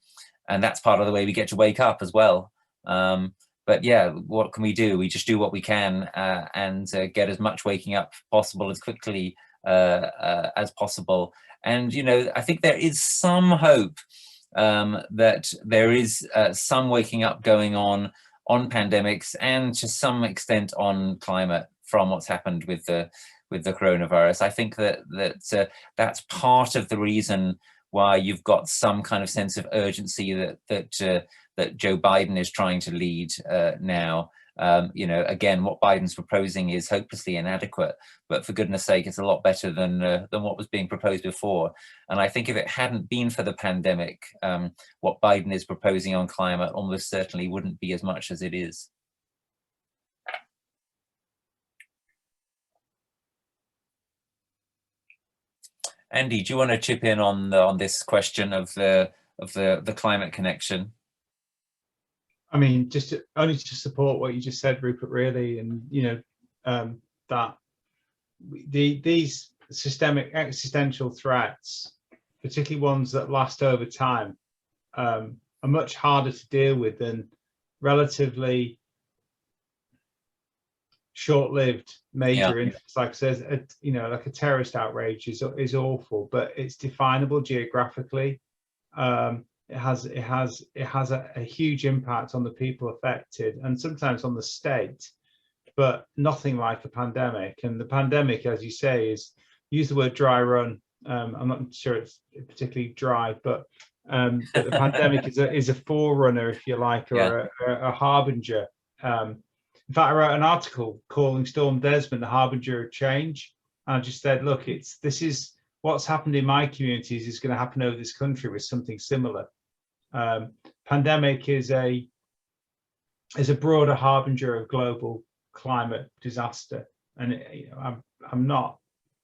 that's part of the way we get to wake up as well. But yeah, what can we do? We just do what we can and get as much waking up possible as quickly as possible. And, you know, I think there is some hope that there is some waking up going on pandemics and to some extent on climate from what's happened with the coronavirus. I think that's part of the reason why you've got some kind of sense of urgency that Joe Biden is trying to lead now. You know, again, what Biden's proposing is hopelessly inadequate, but for goodness sake, it's a lot better than what was being proposed before. And I think if it hadn't been for the pandemic, what Biden is proposing on climate almost certainly wouldn't be as much as it is. Andy, do you want to chip in on this question of the climate connection? I mean, only to support what you just said, Rupert, really, and you know that these systemic existential threats, particularly ones that last over time, are much harder to deal with than relatively short-lived major incidents. Like says, you know, like a terrorist outrage is awful, but it's definable geographically. It has a huge impact on the people affected and sometimes on the state, but nothing like a pandemic. And the pandemic, as you say, is, use the word dry run. I'm not sure it's particularly dry, but the pandemic is a forerunner, if you like, or a harbinger. In fact, I wrote an article calling Storm Desmond the harbinger of change. And I just said, look, this is what's happened in my communities is going to happen over this country with something similar. Pandemic is a broader harbinger of global climate disaster, and you know, I'm not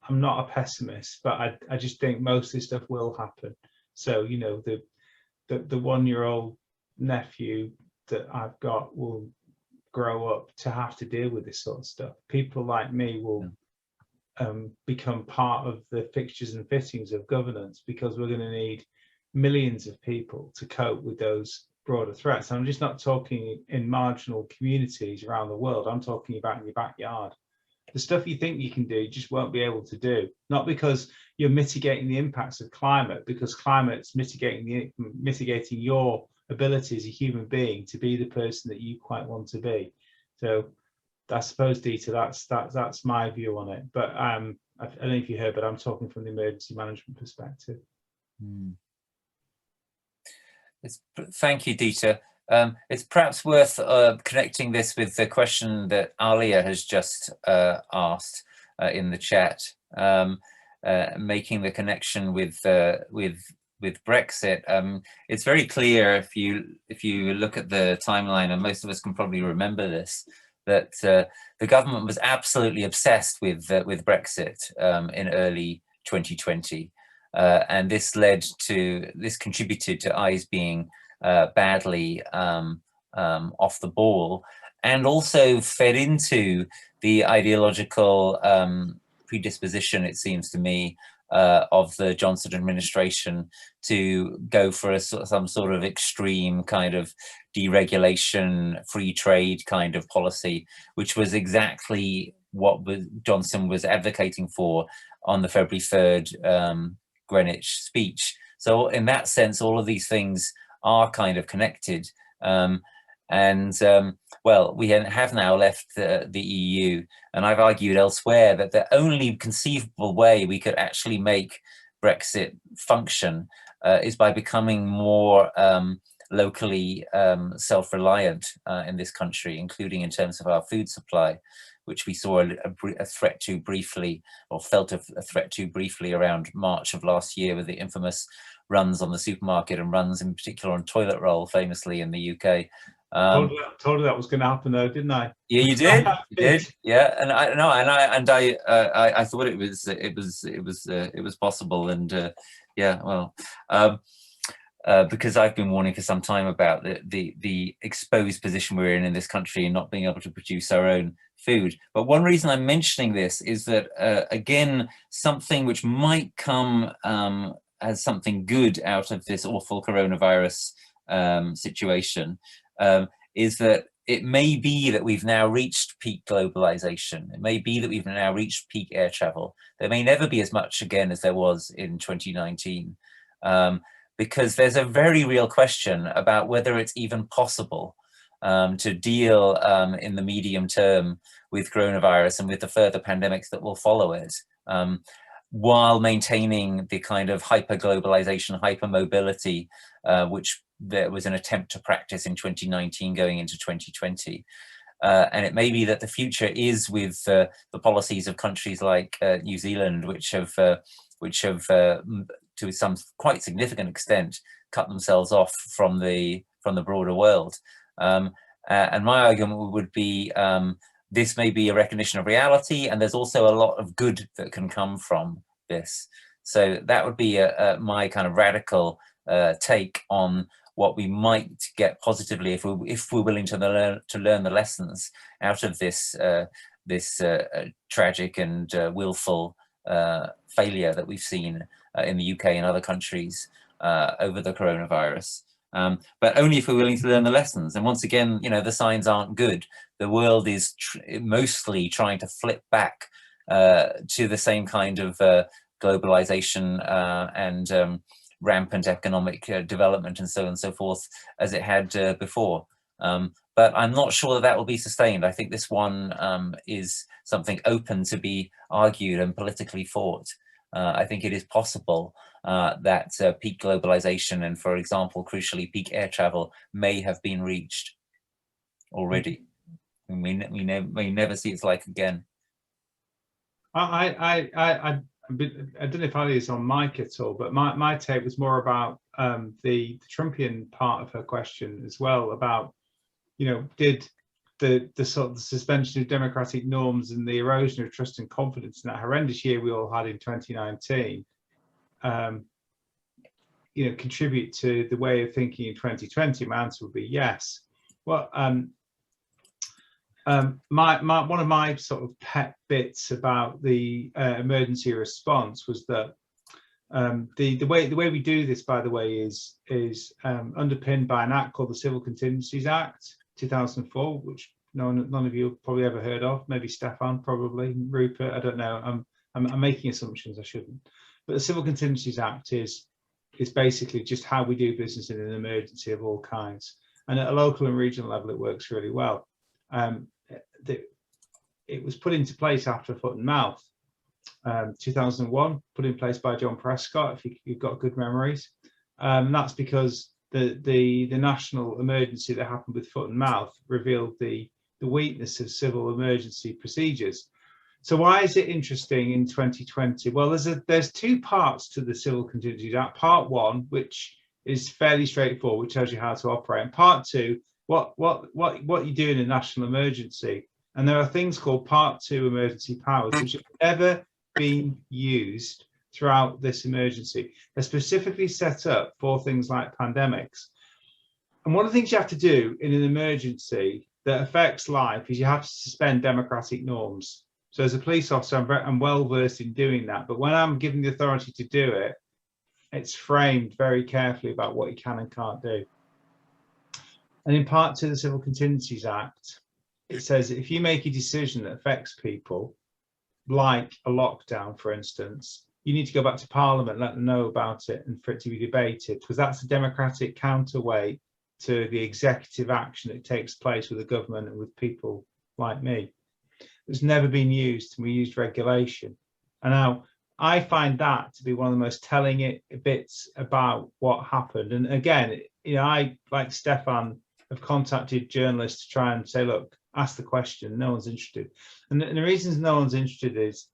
a pessimist, but I just think most of this stuff will happen. So you know, the 1-year-old nephew that I've got will grow up to have to deal with this sort of stuff. People like me will become part of the fixtures and fittings of governance, because we're going to need millions of people to cope with those broader threats. I'm just not talking in marginal communities around the world. I'm talking about in your backyard. The stuff you think you can do, you just won't be able to do. Not because you're mitigating the impacts of climate, because climate's mitigating your ability as a human being to be the person that you quite want to be. So I suppose, Dieter, that's my view on it. But I don't know if you heard, but I'm talking from the emergency management perspective. Thank you, Dieter. It's perhaps worth connecting this with the question that Alia has just asked in the chat, making the connection with Brexit. It's very clear if you look at the timeline, and most of us can probably remember this, that the government was absolutely obsessed with Brexit in early 2020. And this contributed to eyes being badly off the ball, and also fed into the ideological predisposition, it seems to me, of the Johnson administration to go for some sort of extreme kind of deregulation, free trade kind of policy, which was exactly what Johnson was advocating for on the February 3rd Greenwich speech. So in that sense, all of these things are kind of connected. Well, we have now left the EU, and I've argued elsewhere that the only conceivable way we could actually make Brexit function is by becoming more locally self-reliant in this country, including in terms of our food supply, which we saw a threat to briefly, or felt a threat to briefly around March of last year with the infamous runs on the supermarket, and runs in particular on toilet roll, famously in the UK. Told her that was going to happen, though, didn't I? Yeah, you did. You did. Yeah, and I thought it was possible, and yeah, well, because I've been warning for some time about the exposed position we're in this country and not being able to produce our own food. But one reason I'm mentioning this is that again, something which might come as something good out of this awful coronavirus situation is that it may be that we've now reached peak globalization. It may be that we've now reached peak air travel. There may never be as much again as there was in 2019, because there's a very real question about whether it's even possible to deal in the medium term with coronavirus and with the further pandemics that will follow it, while maintaining the kind of hyper-globalization, hyper-mobility, which there was an attempt to practice in 2019 going into 2020. And it may be that the future is with the policies of countries like New Zealand, which have to some quite significant extent cut themselves off from the broader world. And my argument would be this may be a recognition of reality, and there's also a lot of good that can come from this. So that would be my kind of radical take on what we might get positively if we're willing to learn the lessons out of this tragic and willful failure that we've seen in the UK and other countries over the coronavirus. But only if we're willing to learn the lessons. And once again, you know, the signs aren't good. The world is mostly trying to flip back to the same kind of globalization and rampant economic development and so on and so forth as it had before. But I'm not sure that will be sustained. I think this one is something open to be argued and politically fought. I think it is possible that peak globalization and, for example, crucially, peak air travel may have been reached already. And we may never see its like again. I don't know if Ali is on mic at all, but my take was more about the Trumpian part of her question as well, about, you know, did the sort of the suspension of democratic norms and the erosion of trust and confidence in that horrendous year we all had in 2019, you know, contribute to the way of thinking in 2020? My answer would be yes. Well, one of my sort of pet bits about the emergency response was that the way we do this, by the way, is underpinned by an act called the Civil Contingencies Act 2004, which none of you have probably ever heard of. Maybe Stefan, probably Rupert. I don't know. I'm making assumptions. I shouldn't. But the Civil Contingencies Act is basically just how we do business in an emergency of all kinds. And at a local and regional level, it works really well. It was put into place after foot and mouth, 2001, put in place by John Prescott, if you've got good memories. That's because the national emergency that happened with foot and mouth revealed the weakness of civil emergency procedures. So why is it interesting in 2020? Well, there's two parts to the Civil Contingencies Act. Part one, which is fairly straightforward, which tells you how to operate, and part two, what you do in a national emergency. And there are things called Part 2 emergency powers, which have never been used throughout this emergency. They're specifically set up for things like pandemics. And one of the things you have to do in an emergency that affects life is you have to suspend democratic norms. So as a police officer, I'm well versed in doing that. But when I'm given the authority to do it, it's framed very carefully about what you can and can't do. And in Part 2 of the Civil Contingencies Act, it says if you make a decision that affects people, like a lockdown, for instance, you need to go back to Parliament, let them know about it, and for it to be debated, because that's a democratic counterweight to the executive action that takes place with the government and with people like me. It's never been used, and we used regulation. And now I find that to be one of the most telling bits about what happened. And again, I, like Stefan, have contacted journalists to try and say, look, ask the question. No one's interested. And the reasons no one's interested is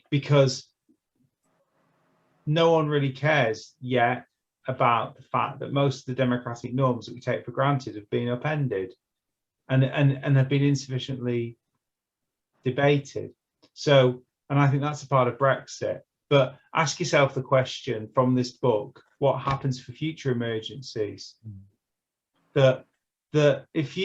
because no one really cares yet about the fact that most of the democratic norms that we take for granted have been upended and have been insufficiently debated. So, and I think that's a part of Brexit. But ask yourself the question from this book: what happens for future emergencies? That if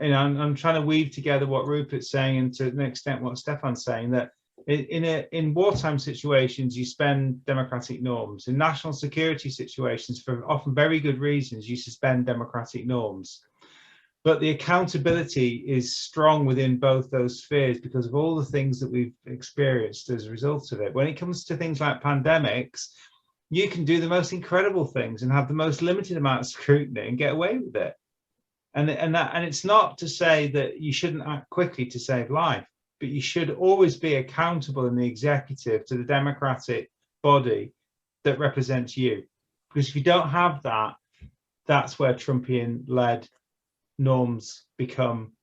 I'm trying to weave together what Rupert's saying and to an extent what Stefan's saying, that in wartime situations you spend democratic norms. In national security situations, for often very good reasons, you suspend democratic norms. But the accountability is strong within both those spheres because of all the things that we've experienced as a result of it. When it comes to things like pandemics, you can do the most incredible things and have the most limited amount of scrutiny and get away with it. And it's not to say that you shouldn't act quickly to save life, but you should always be accountable in the executive to the democratic body that represents you. Because if you don't have that, that's where Trumpian-led norms become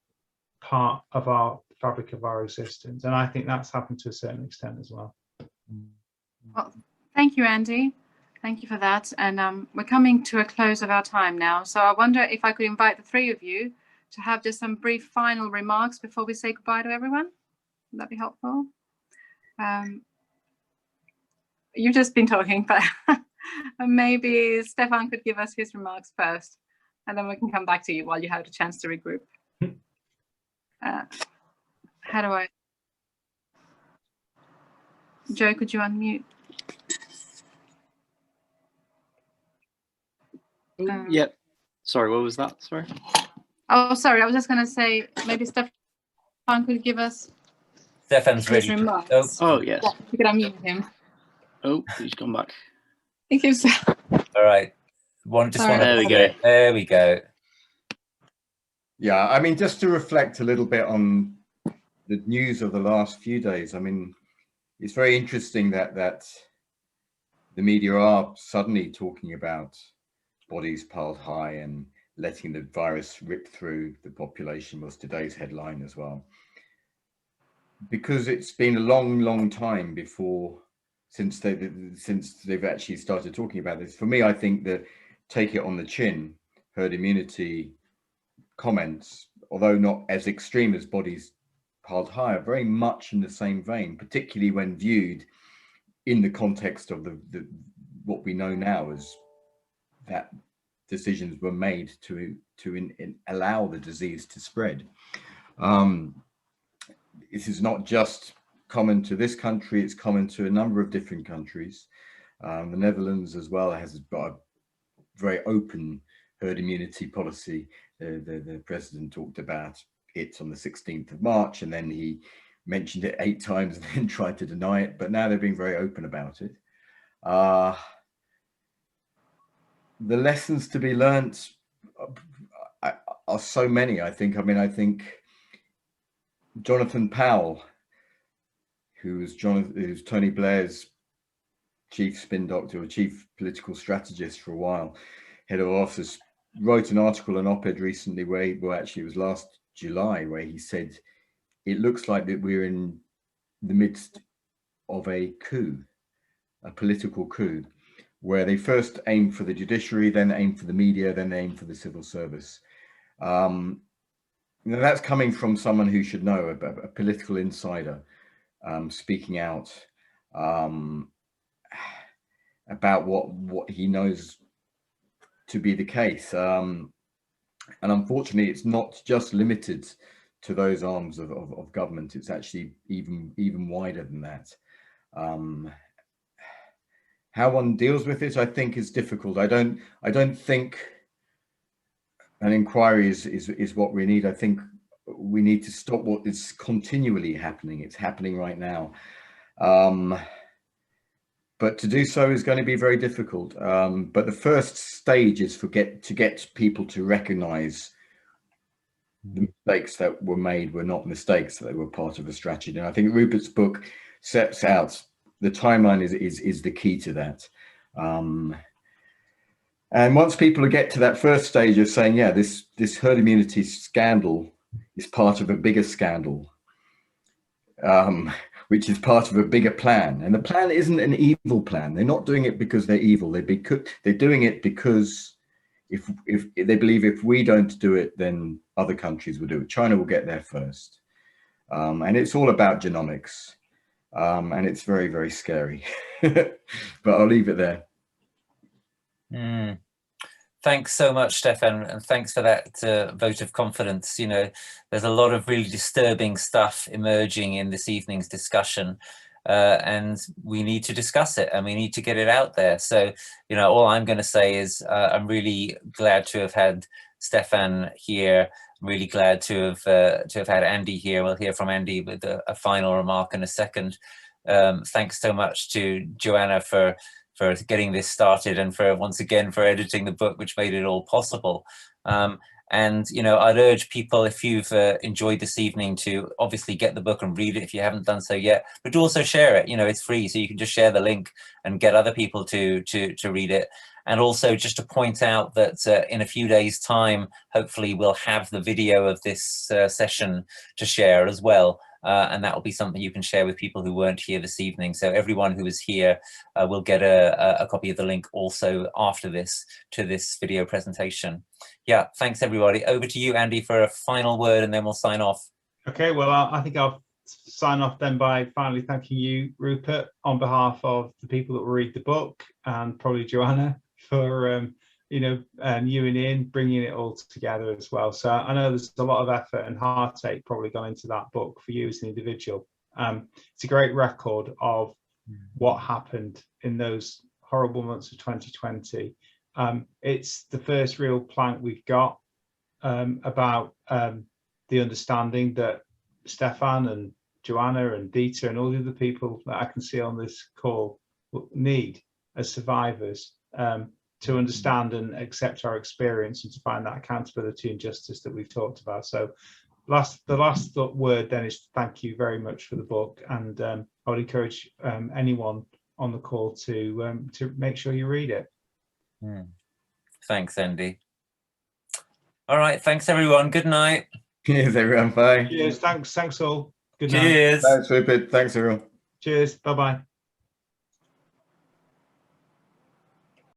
part of our fabric of our existence. And I think that's happened to a certain extent as well. Well, thank you, Andy. Thank you for that. And we're coming to a close of our time now. So I wonder if I could invite the three of you to have just some brief final remarks before we say goodbye to everyone. Would that be helpful? You've just been talking, but maybe Stefan could give us his remarks first, and then we can come back to you while you have a chance to regroup. How do I? Joe, could you unmute? Yep. Sorry, what was that? Sorry. Oh, sorry. I was just going to say maybe Stefan could give us Stefan's his ready. remarks. Oh, yes. Yeah, you could unmute him. Oh, he's gone back. Thank you, sir. All right. There we go. There we go. Yeah, I mean, just to reflect a little bit on the news of the last few days. I mean, it's very interesting that the media are suddenly talking about bodies piled high and letting the virus rip through the population was today's headline as well. Because it's been a long, long time since they've actually started talking about this. For me, I think that take it on the chin, herd immunity comments, although not as extreme as bodies piled high, are very much in the same vein, particularly when viewed in the context of what we know now as that decisions were made to allow the disease to spread. This is not just common to this country, it's common to a number of different countries. The Netherlands as well has got a very open herd immunity policy. The president talked about it on the 16th of March, and then he mentioned it 8 times and then tried to deny it, but now they're being very open about it. The lessons to be learnt are so many, I think. I mean, I think Jonathan Powell, who's Tony Blair's chief spin doctor or chief political strategist for a while, head of office, wrote an article, an op-ed recently actually it was last July, where he said, it looks like that we're in the midst of a coup, a political coup, where they first aim for the judiciary, then aim for the media, then they aim for the civil service. That's coming from someone who should know, a political insider, speaking out about what he knows to be the case. And unfortunately, it's not just limited to those arms of government. It's actually even wider than that. How one deals with it, I think, is difficult. I don't think an inquiry is what we need. I think we need to stop what is continually happening. It's happening right now. But to do so is going to be very difficult. But the first stage is to get people to recognize the mistakes that were made were not mistakes, that they were part of a strategy. And I think Rupert's book sets out the timeline is the key to that. And once people get to that first stage of saying, yeah, this herd immunity scandal is part of a bigger scandal, which is part of a bigger plan. And the plan isn't an evil plan. They're not doing it because they're evil. They're doing it because if they believe if we don't do it, then other countries will do it. China will get there first. And it's all about genomics. And it's very, very scary. But I'll leave it there. Thanks so much, Stefan, and thanks for that vote of confidence. You know, there's a lot of really disturbing stuff emerging in this evening's discussion, and we need to discuss it and we need to get it out there. So, you know, all I'm going to say is I'm really glad to have had Stefan here. I'm really glad to have had Andy here. We'll hear from Andy with a final remark in a second. Thanks so much to Joanna for getting this started, and for once again for editing the book, which made it all possible. And you know, I'd urge people, if you've enjoyed this evening, to obviously get the book and read it if you haven't done so yet, but to also share it. You know, it's free, so you can just share the link and get other people to read it. And also just to point out that in a few days' time, hopefully we'll have the video of this session to share as well. And that will be something you can share with people who weren't here this evening. So everyone who is here will get a copy of the link also after this to this video presentation. Yeah, thanks everybody. Over to you, Andy, for a final word, and then we'll sign off. Okay, well, I think I'll sign off then by finally thanking you, Rupert, on behalf of the people that will read the book, and probably Joanna for you know, you and Ian bringing it all together as well. So I know there's a lot of effort and heartache probably gone into that book for you as an individual. It's a great record of what happened in those horrible months of 2020. It's the first real plank we've got about the understanding that Stefan and Joanna and Dieter and all the other people that I can see on this call need as survivors, to understand and accept our experience and to find that accountability and justice that we've talked about. So the last word then is thank you very much for the book, and I would encourage anyone on the call to make sure you read it. Thanks, Andy. All right, thanks everyone. Good night. Cheers everyone. Bye. Cheers. Thanks all. Good night. Cheers. Thanks Rupert. Thanks everyone. Cheers. Bye-bye.